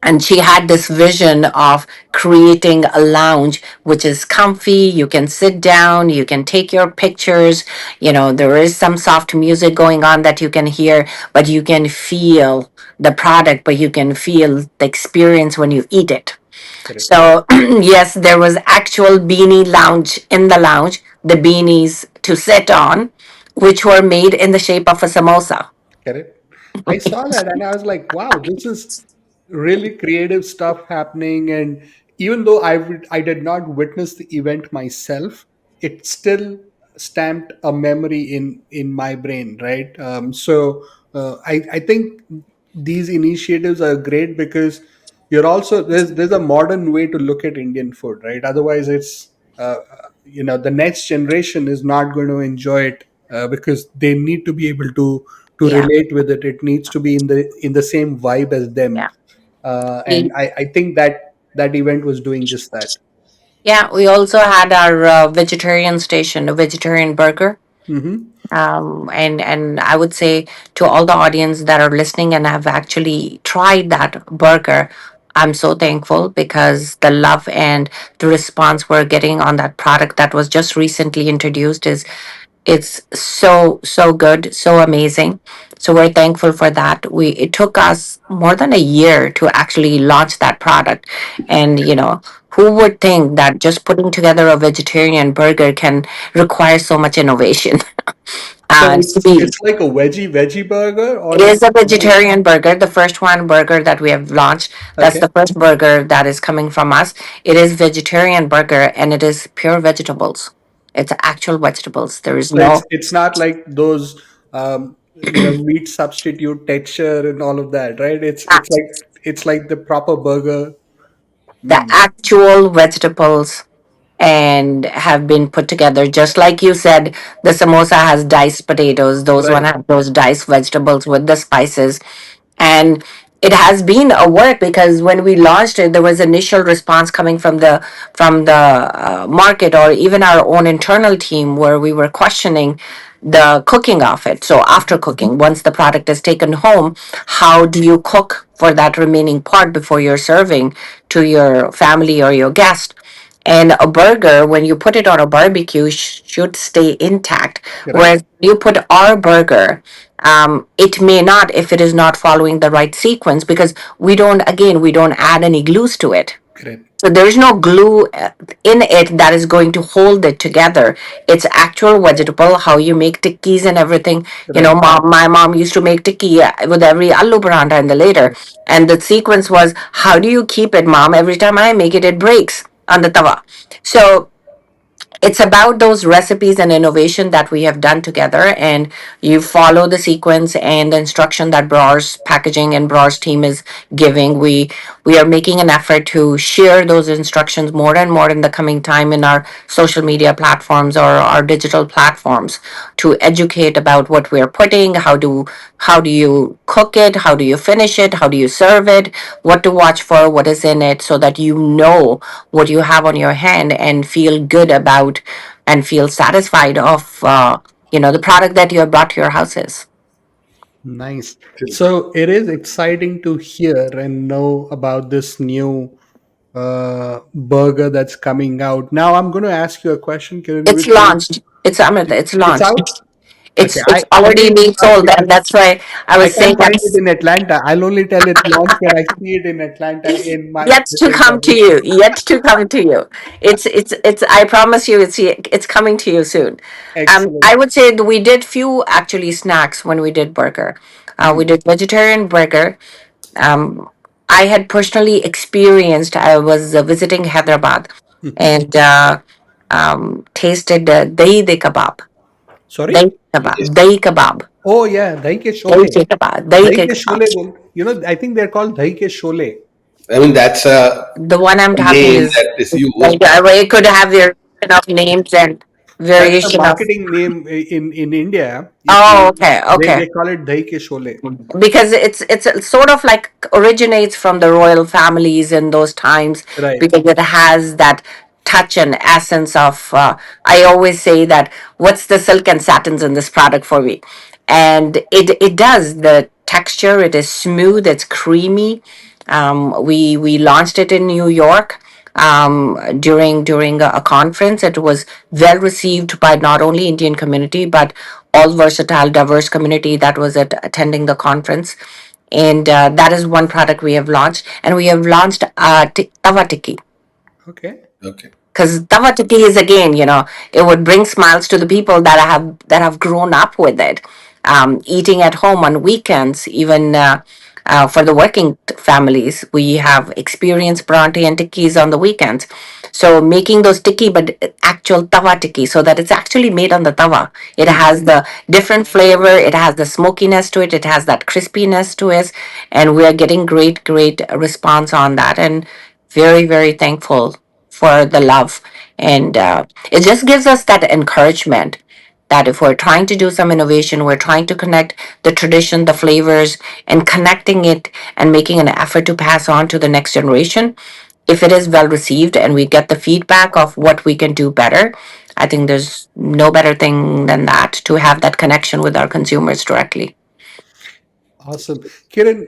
and she had this vision of creating a lounge which is comfy. You can sit down, you can take your pictures. There is some soft music going on that you can hear, but you can feel the product, but you can feel the experience when you eat it. Correct. So yes, there was actual beanie lounge in the lounge, the beanies to sit on, which were made in the shape of a samosa. Correct. I saw that and I was like, wow, this is really creative stuff happening. And even though I did not witness the event myself, it still stamped a memory in my brain, right? I think these initiatives are great, because you're also there's a modern way to look at Indian food, right? Otherwise, it's the next generation is not going to enjoy it, because they need to be able to Yeah, relate with it. It needs to be in the same vibe as them. yeah. And I think that event was doing just that. Yeah, we also had our vegetarian station, a vegetarian burger. Hmm. And I would say to all the audience that are listening and have actually tried that burger, I'm so thankful, because the love and the response we're getting on that product that was just recently introduced is it's so good, so amazing. So we're thankful for that. It took us more than a year to actually launch that product. And who would think that just putting together a vegetarian burger can require so much innovation? So To be it's like a veggie burger, It or is it's a more. vegetarian burger, the first one burger that we have launched. That's Okay. the first burger that is coming from us. It is vegetarian burger, and it is pure vegetables. It's actual vegetables. There is So no it's not like those meat substitute texture and all of that, right? It's like the proper burger. the Mm. actual vegetables, and have been put together just like you said. The samosa has diced potatoes, those one Right. have those diced vegetables with the spices. And it has been a work, because when we launched it, there was initial response coming from the market, or even our own internal team, where we were questioning the cooking of it. So after cooking, once the product is taken home, how do you cook for that remaining part before you're serving to your family or your guest? And a burger, when you put it on a barbecue, should stay intact. Right. Whereas you put our burger, It may not if it is not following the right sequence, because we don't add any glues to it. Correct. So there is no glue in it that is going to hold it together. It's actual vegetable, how you make tikkis and everything. Right. My mom used to make tikki with every aloo paranta in the later. And the sequence was, how do you keep it, mom? Every time I make it, it breaks on the tawa. So it's about those recipes and innovation that we have done together, and you follow the sequence and the instruction that Brar's packaging and Brar's team is giving. We are making an effort to share those instructions more and more in the coming time in our social media platforms or our digital platforms, to educate about what we're putting, how do you cook it, how do you finish it, how do you serve it, what to watch for, what is in it, so that you know what you have on your hand and feel good about and feel satisfied of the product that you have brought to your houses. Nice. So it is exciting to hear and know about this new burger that's coming out. Now I'm going to ask you a question, Kiran, It's which is launched. It's Amrita. It's it's launched. out. Okay, It's already being sold, and that's why I I was saying can't find it that's in Atlanta. I'll only tell it's launched when I see it in Atlanta in my yet to area. come to you. Yet to come to you. It's. I promise you, it's coming to you soon. Excellent. I would say that we did few actually snacks when we did burger. We Hmm. did vegetarian burger. Um, I had personally experienced. I was visiting Hyderabad, and tasted dahi kebab. Sorry? Dahi kebab, Oh yeah, dahi ke dahi shole. ke kebab, dahi Dahi ke ke kebab. shole bol. I think they're called dahi ke shole. I mean, that's The one I'm a talking name is that is used. like it could have variation of names and That's the variation of. marketing name in India. If Oh, you okay, they okay. call it dahi ke shole. Because it's sort of like originates from the royal families in those times, Right. because it has that touch and essence of I always say that, what's the silk and satins in this product for me? And it does. The texture, it is smooth, it's creamy. We launched it in New York during a conference. It was well received by not only Indian community, but all versatile, diverse community that was attending the conference. And that is one product we have launched, and we have launched tawa tikki, Okay. Okay. because tawa tikki is, again, it would bring smiles to the people that have grown up with it, eating at home on weekends, even for the working families. We have experienced paranthi and tikkis on the weekends. So making those tikki, but actual tawa tikki, so that it's actually made on the tawa. It Hmm. has the different flavor, it has the smokiness to it, it has that crispiness to it, and we are getting great response on that, and very very thankful for the love. And it just gives us that encouragement that if we're trying to do some innovation, we're trying to connect the tradition, the flavors, and connecting it and making an effort to pass on to the next generation. If it is well received and we get the feedback of what we can do better, I think there's no better thing than that, to have that connection with our consumers directly. Awesome. Kiran,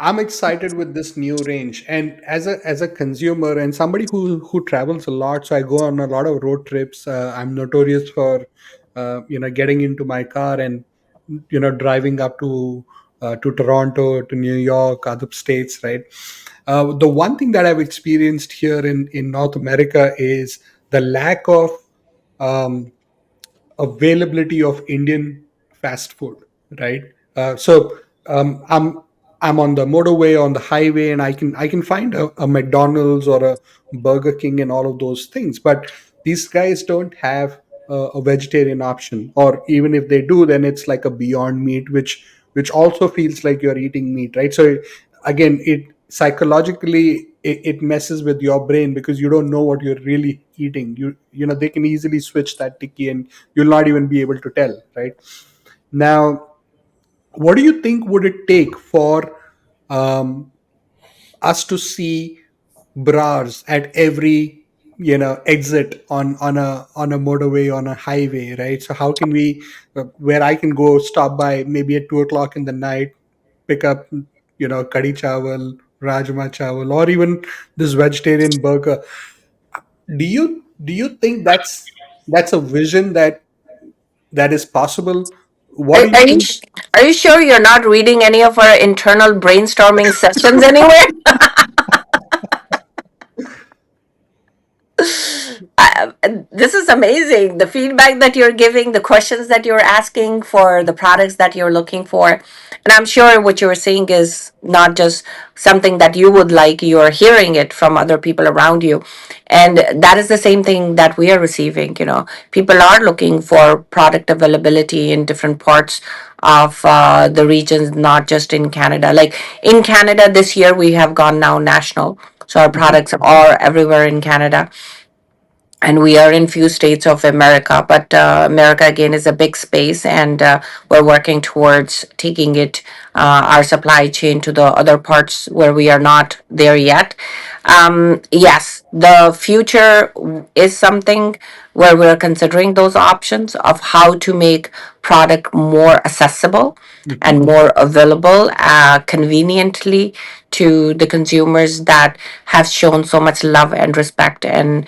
I'm excited with this new range, and as a consumer and somebody who travels a lot, so I go on a lot of road trips. I'm notorious for getting into my car and driving up to Toronto, to New York, other states, right? The one thing that I've experienced here in North America is the lack of um, availability of Indian fast food, right? So I'm on the motorway, on the highway, and I can find a McDonald's or a Burger King and all of those things, but these guys don't have a vegetarian option, or even if they do, then it's like a Beyond Meat, which also feels like you're eating meat, right? So again, it psychologically it messes with your brain because you don't know what you're really eating. They can easily switch that tiki and you'll not even be able to tell, right? Now, what do you think would it take for um, us to see bras at every exit on a motorway, on a highway, right? So how can we where I can go stop by maybe at 2 o'clock in the night, pick up kadi chawal, rajma chawal, or even this vegetarian burger. Do you think that's a vision that is possible? What do you think? Are you sure you're not reading any of our internal brainstorming sessions anywhere? This is amazing. The feedback that you're giving, the questions that you're asking for the products that you're looking for. And I'm sure what you're saying is not just something that you would like, you're hearing it from other people around you. And that is the same thing that we are receiving. People are looking for product availability in different parts of the regions, not just in Canada. Like in Canada this year, we have gone now national. So our Mhm. products are everywhere in Canada, and we are in few states of America, but America again is a big space, and we're working towards taking it, our supply chain, to the other parts where we are not there yet. Yes, the future is something where we're considering those options of how to make product more accessible and Mhm. more available conveniently to the consumers that have shown so much love and respect, and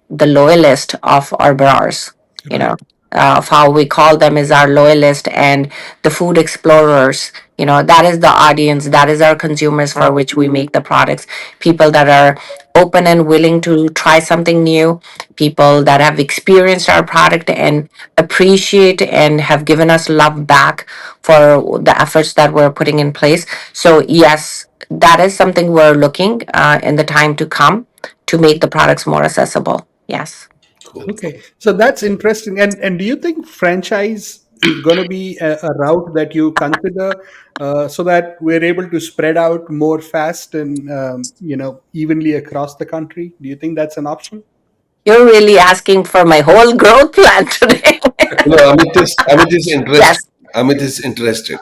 the loyalist of our bars, you know, Right. of how we call them is our loyalist and the food explorers. That is the audience, that is our consumers for which we make the products. People that are open and willing to try something new, people that have experienced our product and appreciate and have given us love back for the efforts that we're putting in place. So, yes, that is something we're looking in the time to come to make the products more accessible. Yes. Cool. Okay, so that's interesting. And do you think franchise is going to be a route that you consider, so that we're able to spread out more fast and evenly across the country? Do you think that's an option? You're really asking for my whole growth plan today. No, Amit is interested. Yes. Amit is interested.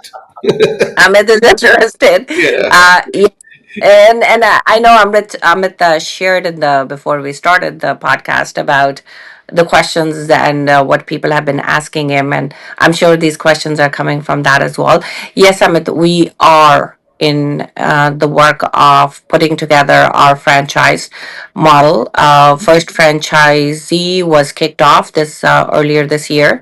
Amit is interested. Yeah. Yeah. And I know Amit shared in the before we started the podcast about the questions and what people have been asking him, and I'm sure these questions are coming from that as well. Yes, Amit, we are in the work of putting together our franchise model. First franchisee was kicked off this earlier this year,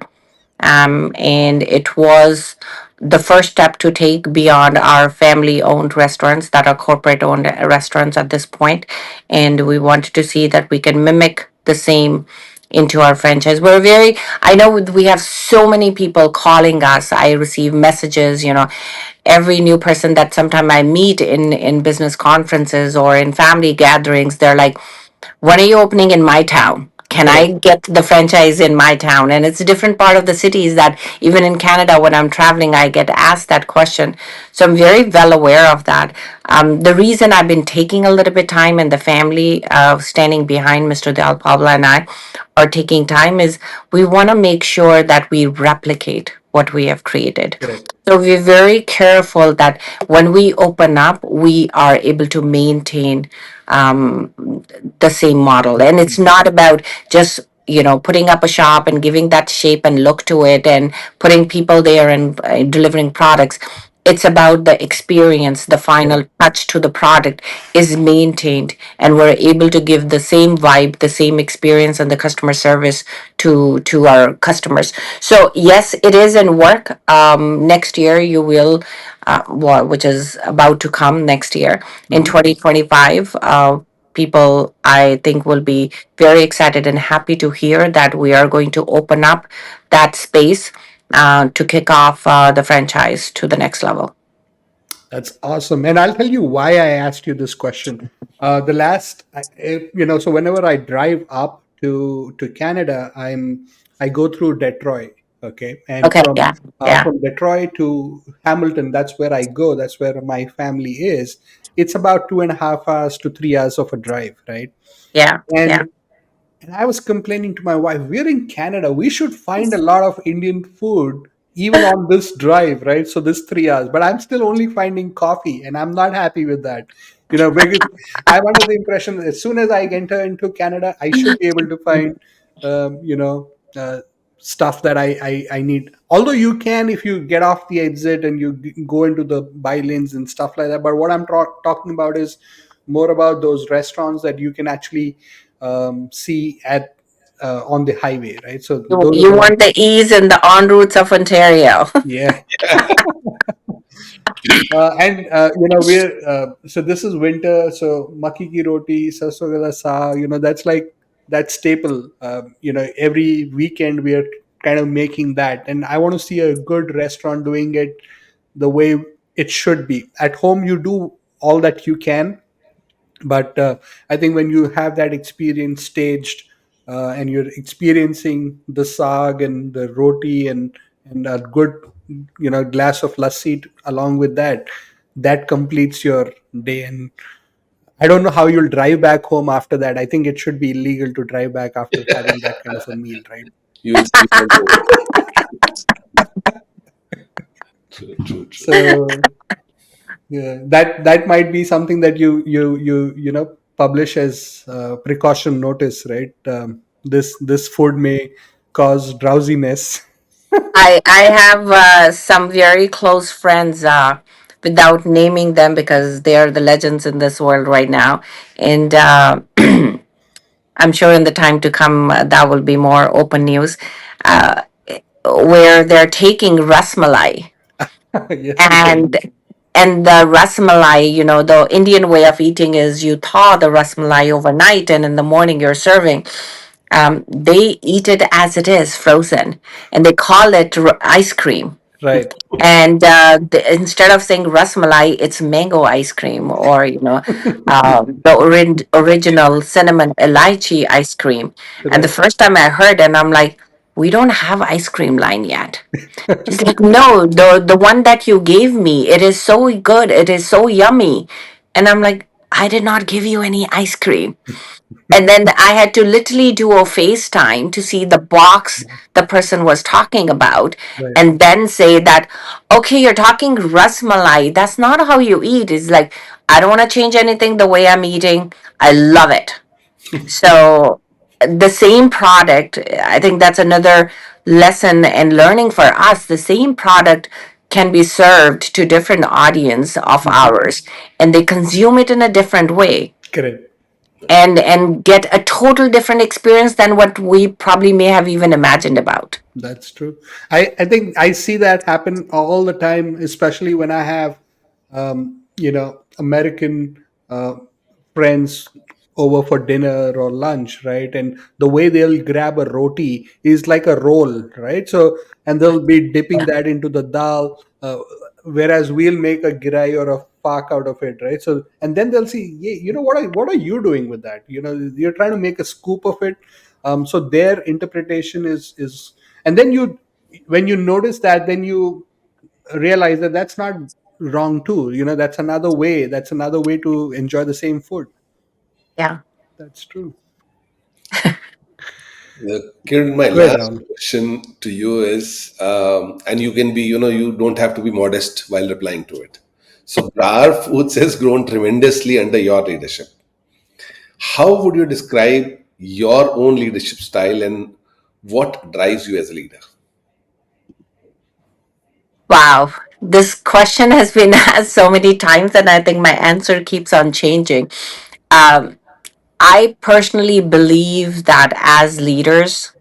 and it was the first step to take beyond our family owned restaurants that are corporate owned restaurants at this point. And we wanted to see that we can mimic the same into our franchise. I know we have so many people calling us. I receive messages, every new person that sometime I meet in business conferences or in family gatherings, they're like, when are you opening in my town? Can I Correct. get the franchise in my town? And it's a different part of the cities that even in Canada, when I'm traveling, I get asked that question. So I'm very well aware of that. The reason I've been taking a little bit time, and the family standing behind Mr. Del Pablo and I are taking time, is we want to make sure that we replicate what we have created. Correct. So we're very careful that when we open up, we are able to maintain um, the same model. And it's not about just putting up a shop and giving that shape and look to it and putting people there and delivering products. It's about the experience, the final Correct. touch to the product is maintained, and we're able to give the same vibe, the same experience, and the customer service to our customers. So yes, it is in work. Next year you will, which is about to come next year in Hmm. 2025. People, I think, will be very excited and happy to hear that we are going to open up that space to kick off the franchise to the next level. That's awesome. And I'll tell you why I asked you this question. The last, so whenever I drive up to Canada, I go through Detroit. Okay, and Okay, yeah, yeah, from Detroit to Hamilton, that's where I go. That's where my family is. It's about 2.5 hours to 3 hours of a drive, right? yeah, yeah. And and I was complaining to my wife, we're in Canada. We should find a lot of Indian food even on this drive, right? So this 3 hours. But I'm still only finding coffee, and I'm not happy with that. Because I'm under the impression that as soon as I enter into Canada, I should be able to find stuff that I need. Although you can if you get off the exit and you go into the by lanes and stuff like that. But what I'm talking about is more about those restaurants that you can actually see at on the highway, right? So You, those are you the ones. want the ease and the en routes of Ontario. Yeah. And we're so this is winter, so makki ki roti, sarson ka saag, that's like that staple. Every weekend we are kind of making that, and I want to see a good restaurant doing it the way it should be. At home, you do all that you can, but I think when you have that experience staged, and you're experiencing the saag and the roti and a good glass of lassi along with that, that completes your day. And I don't know how you'll drive back home after that. I think it should be illegal to drive back after having that kind of a meal, right? You will sleep on the way. True, true, true. So yeah, that might be something that you publish as precaution notice, right? This food may cause drowsiness. I have some very close friends, without naming them because they are the legends in this world right now, and I'm sure in the time to come that will be more open news, uh, where they're taking rasmalai Yes, you can. and the rasmalai. The Indian way of eating is you thaw the rasmalai overnight, and in the morning you're serving. They eat it as it is, frozen, and they call it ice cream. Right. And instead of saying rasmalai, it's mango ice cream, or the original cinnamon elaichi ice cream. And the Right. first time I heard, and I'm like, we don't have ice cream line yet. She's like, no, the one that you gave me, it is so good, it is so yummy. And I'm like, I did not give you any ice cream. And then I had to literally do a FaceTime to see the box the person was talking about, Right. and then say that, okay, you're talking rasmalai. That's not how you eat. It's like, I don't want to change anything the way I'm eating. I love it. So the same product, I think that's another lesson and learning for us. The same product can be served to different audience of Mhm. ours, and they consume it in a different way, Correct. and get a total different experience than what we probably may have even imagined about. That's true. I think I see that happen all the time, especially when I have, American friends over for dinner or lunch, right? And the way they'll grab a roti is like a roll, right? So, and they'll be dipping Yeah. that into the dal, whereas we'll make a girai or a pak out of it, right? So, and then they'll see, yeah, what are you doing with that? You're trying to make a scoop of it. So their interpretation is, and then when you notice that, then you realize that that's not wrong too. That's another way to enjoy the same food. Yeah. That's true. Kiran, my Go ahead, last Rahul. question to you is, and you can be, you don't have to be modest while replying to it. So, Brar Foods has grown tremendously under your leadership. How would you describe your own leadership style and what drives you as a leader? Wow. This question has been asked so many times, and I think my answer keeps on changing. Um, I personally believe that as leaders,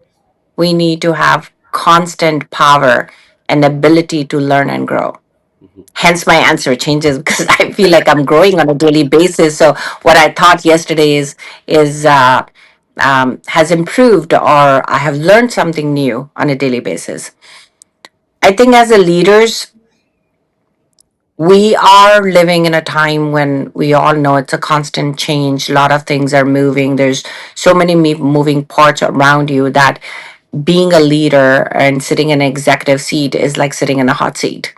we need to have constant power and ability to learn and grow. Hence, my answer changes because I feel like I'm growing on a daily basis. So, what I thought yesterday is has improved, or I have learned something new on a daily basis. I think as a leaders, we are living in a time when we all know it's a constant change. A lot of things are moving. There's so many moving parts around you that being a leader and sitting in an executive seat is like sitting in a hot seat.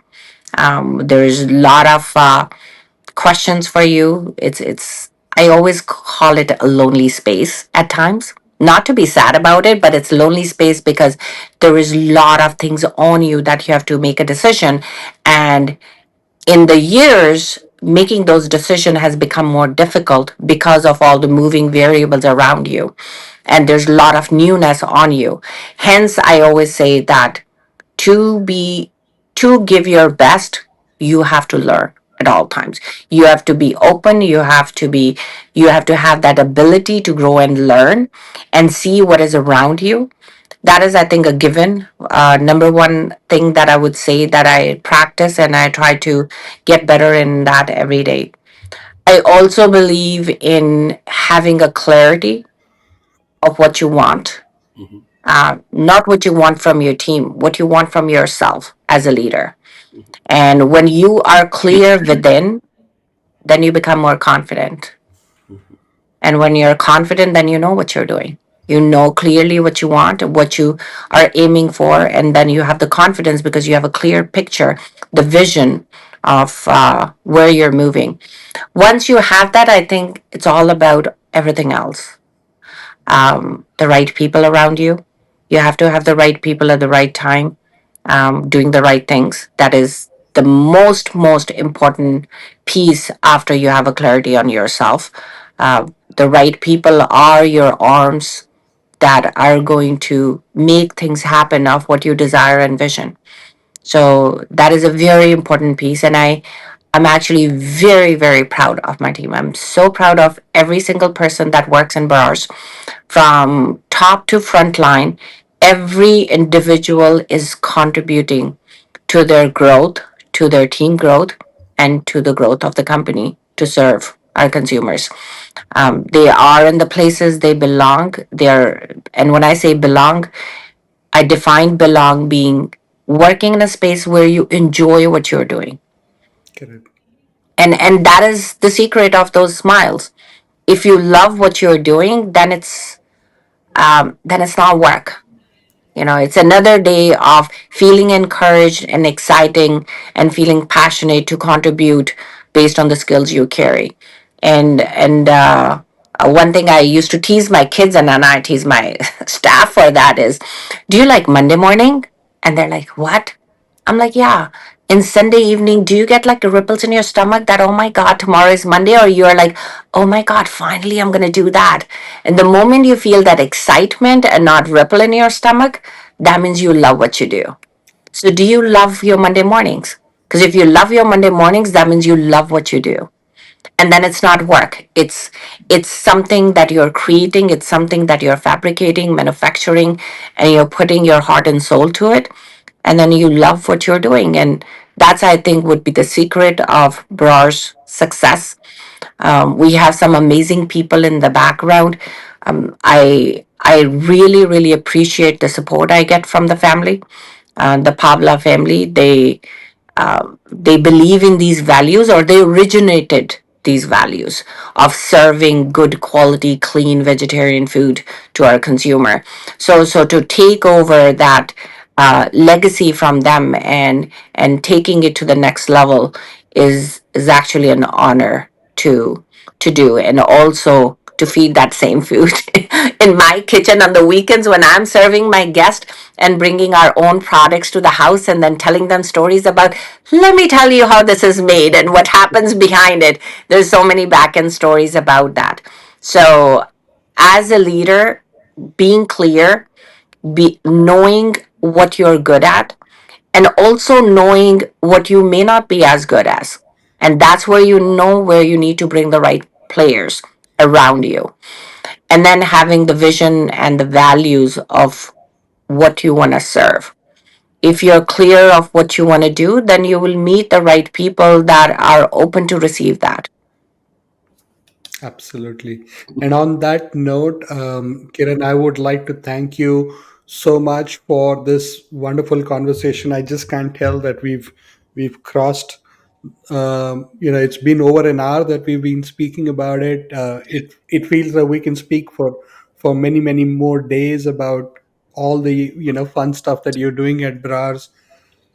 There's a lot of questions for you. It's I always call it a lonely space at times. Not to be sad about it, but it's lonely space because there is a lot of things on you that you have to make a decision. And in the years, making those decisions has become more difficult because of all the moving variables around you. And there's a lot of newness on you. Hence, I always say that to be to give your best, you have to learn. at all times. You have to be open, you have to have that ability to grow and learn and see what is around you. That is, I think, a given. Number one thing that I would say that I practice, and I try to get better in that every day. I also believe in having a clarity of what you want, not what you want from your team, what you want from yourself as a leader. And when you are clear within, then you become more confident. And when you're confident, then you know what you're doing. You know clearly what you want, what you are aiming for, and then you have the confidence because you have a clear picture, the vision of where you're moving. Once you have that, I think it's all about everything else. The right people around you. You have to have the right people at the right time, doing the right things. That is the most important piece after you have a clarity on yourself. The right people are your arms that are going to make things happen of what you desire and vision. So that is a very important piece. And I'm actually very proud of my team. I'm so proud of every single person that works in bars from top to front line. Every individual is contributing to their growth, to their team growth, and to the growth of the company to serve our consumers. They are in the places they belong. And when I say belong, I define belong being working in a space where you enjoy what you're doing. Correct. And that is the secret of those smiles. If you love what you're doing, then it's not work. You know, it's another day of feeling encouraged and exciting and feeling passionate to contribute based on the skills you carry. And one thing I used to tease my kids, and then I tease my staff for that, is, do you like Monday morning? And they're like, what? I'm like, yeah. In Sunday evening, do you get like the ripples in your stomach that, oh my God, tomorrow is Monday? Or you're like, oh my God, finally I'm going to do that. And the moment you feel that excitement and not ripple in your stomach, that means you love what you do. So, do you love your Monday mornings? Because if you love your Monday mornings, that means you love what you do. And then it's not work. It's something that you're creating, it's something that you're fabricating, manufacturing, and you're putting your heart and soul to it. And then you love what you're doing. And that's, I think, would be the secret of Brar's success. We have some amazing people in the background. I really appreciate the support I get from the family, the Pavla family. They believe in these values, or they originated these values of serving good quality clean vegetarian food to our consumer. So to take over that legacy from them and taking it to the next level is actually an honor to do, and also to feed that same food in my kitchen on the weekends when I'm serving my guest and bringing our own products to the house and then telling them stories about, let me tell you how this is made and what happens behind it. There's so many back end stories about that. So as a leader, being clear, be knowing what you're good at, and also knowing what you may not be as good as. And that's where you know where you need to bring the right players around you. And then having the vision and the values of what you want to serve. If you're clear of what you want to do, then you will meet the right people that are open to receive that. Absolutely. And on that note, Kiran, I would like to thank you so much for this wonderful conversation. I just can't tell that we've crossed. It's been over an hour that we've been speaking about it. It feels that we can speak for many more days about all the fun stuff that you're doing at Brars.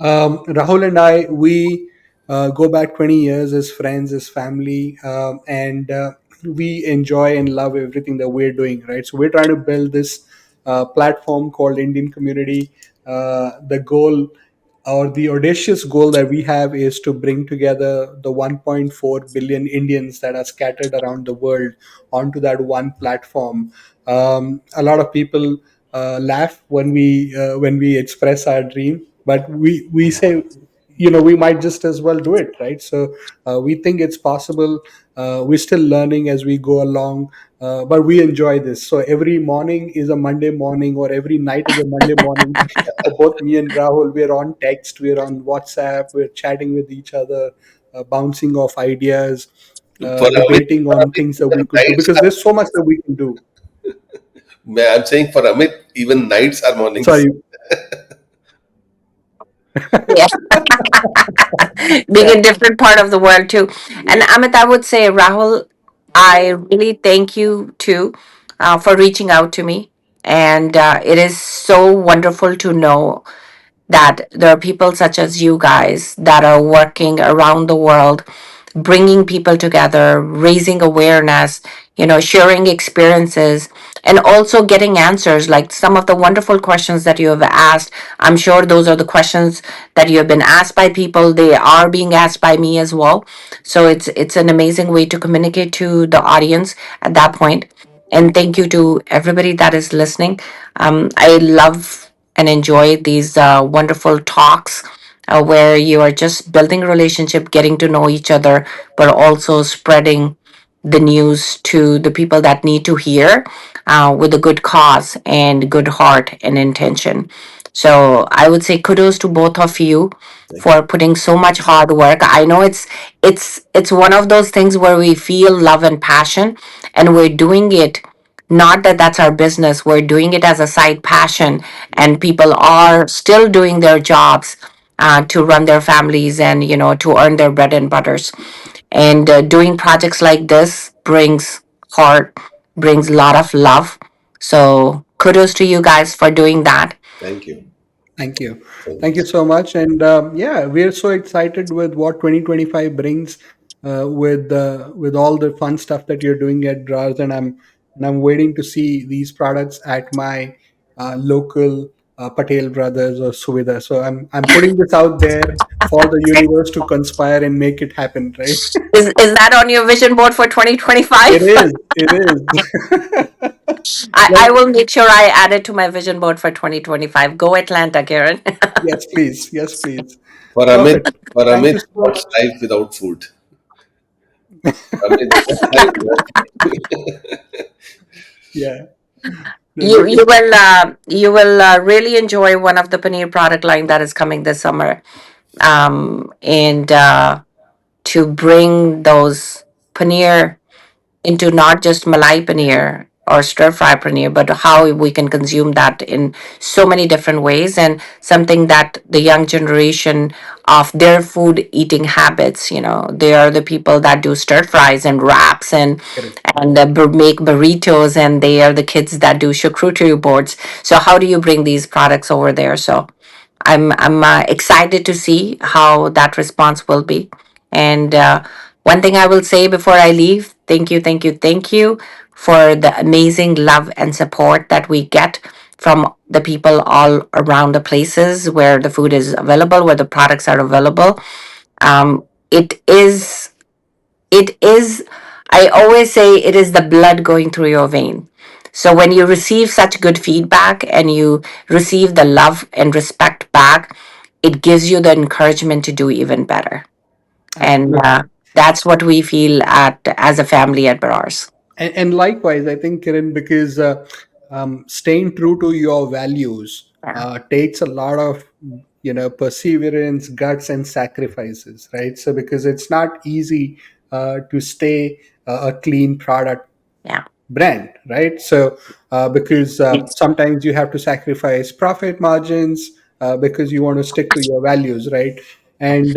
Rahul and I, we go back 20 years as friends, as family, and we enjoy and love everything that we're doing, right? So we're trying to build this platform called Indian Community. The goal, or the audacious goal that we have, is to bring together the 1.4 billion Indians that are scattered around the world onto that one platform. A lot of people laugh when we express our dream, but we say we might just as well do it, right? So we think it's possible. We're still learning as we go along, but we enjoy this. So every morning is a Monday morning, or every night is a Monday morning. For both me and Rahul, we're on text, we're on WhatsApp, we're chatting with each other, bouncing off ideas, debating For on Amit, things that even we could do, nights because there's so much that we can do. I'm saying for Amit, even nights are mornings. Sorry. Yeah. Being Yeah. in different part of the world too. And Yeah. Amit, I would say, Rahul, I really thank you too for reaching out to me. And it is so wonderful to know that there are people such as you guys that are working around the world, bringing people together, raising awareness, sharing experiences, and also getting answers. Like some of the wonderful questions that you have asked, I'm sure those are the questions that you have been asked by people. They are being asked by me as well. So it's an amazing way to communicate to the audience at that point. And thank you to everybody that is listening. I love and enjoy these wonderful talks where you are just building a relationship, getting to know each other, but also spreading the news to the people that need to hear with a good cause and good heart and intention. So I would say kudos to both of you Thank you. for putting so much hard work. I know it's one of those things where we feel love and passion, and we're doing it, not that that's our business, we're doing it as a side passion, and people are still doing their jobs to run their families and to earn their bread and butters. And doing projects like this brings heart, brings a lot of love. So kudos to you guys for doing that. Thank you. Thank you. Thank you. Thank you so much. And yeah, we're so excited with what 2025 brings, with all the fun stuff that you're doing at Draz, and I'm waiting to see these products at my local Patel Brothers or Suvida. So I'm putting this out there for the universe to conspire and make it happen, right? Is that on your vision board for It 2025? is. It is. I Well, will make sure I add it to my vision board for 2025. Go Atlanta, Karen. yes, please. Yes, please. For Amit, Perfect. for Thank Amit, you so. what's life without food? Amit, what's life without Yeah. No, you looking. you will really enjoy one of the paneer product line that is coming this summer. And to bring those paneer into not just malai paneer or stir fry paneer, but how we can consume that in so many different ways, and something that the young generation of their food eating habits, they are the people that do stir fries and wraps and make burritos, and they are the kids that do charcuterie boards. So how do you bring these products over there? So I'm excited to see how that response will be. And one thing I will say before I leave, thank you, thank you, thank you for the amazing love and support that we get from the people all around the places where the food is available, where the products are available. It is, it is, I always say it is the blood going through your vein. So when you receive such good feedback and you receive the love and respect back, it gives you the encouragement to do even better. And Absolutely. that's what we feel at as a family at Barars. And likewise, I think, Kiran, because staying true to your values Yeah, takes a lot of perseverance, guts, and sacrifices, right? So because it's not easy to stay a clean product yeah, brand, right? So because sometimes you have to sacrifice profit margins because you want to stick to your values, right? And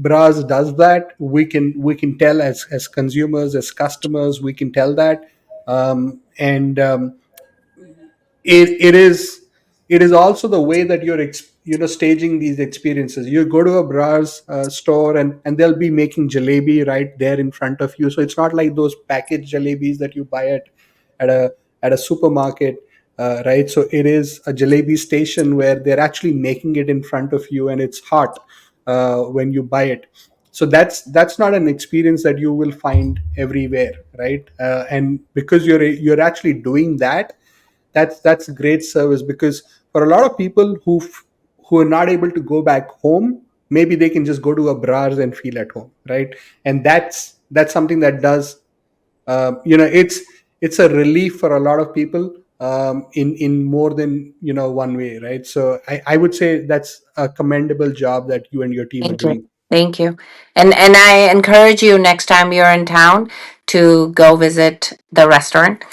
Braz does that. We can tell as consumers, as customers, we can tell that. And it is also the way that you're staging these experiences. You go to a Bras store, and they'll be making jalebi right there in front of you, so it's not like those packaged jalebis that you buy at a supermarket, right? So it is a jalebi station where they're actually making it in front of you, and it's hot when you buy it. So that's not an experience that you will find everywhere, right? And because you're actually doing that, that's great service. Because for a lot of people who are not able to go back home, maybe they can just go to a Brars and feel at home, right? And that's something that does, it's a relief for a lot of people, in more than one way, right? So I would say that's a commendable job that you and your team are Thank you. doing. Thank you. And I encourage you next time you're in town to go visit the restaurant.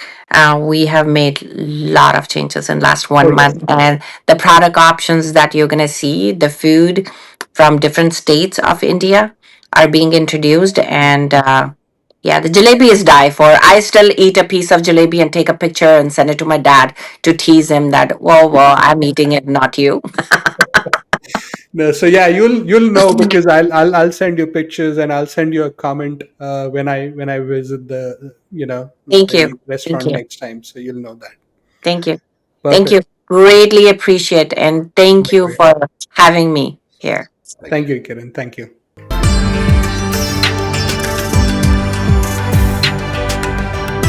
We have made a lot of changes in last Oh, one yes. month, and the product options that you're gonna see, the food from different states of India are being introduced, and yeah, the jalebi is die for. I still eat a piece of jalebi and take a picture and send it to my dad to tease him that, whoa, whoa, I'm eating it, not you. No, so yeah, you'll know because I'll send you pictures, and I'll send you a comment, when I visit Thank you. the Thank restaurant you. next time, so you'll know that. Thank you. Thank Perfect. you. Greatly appreciate, and thank you Likewise. for having me here. Thank Thank you. you, Kiran. Thank you.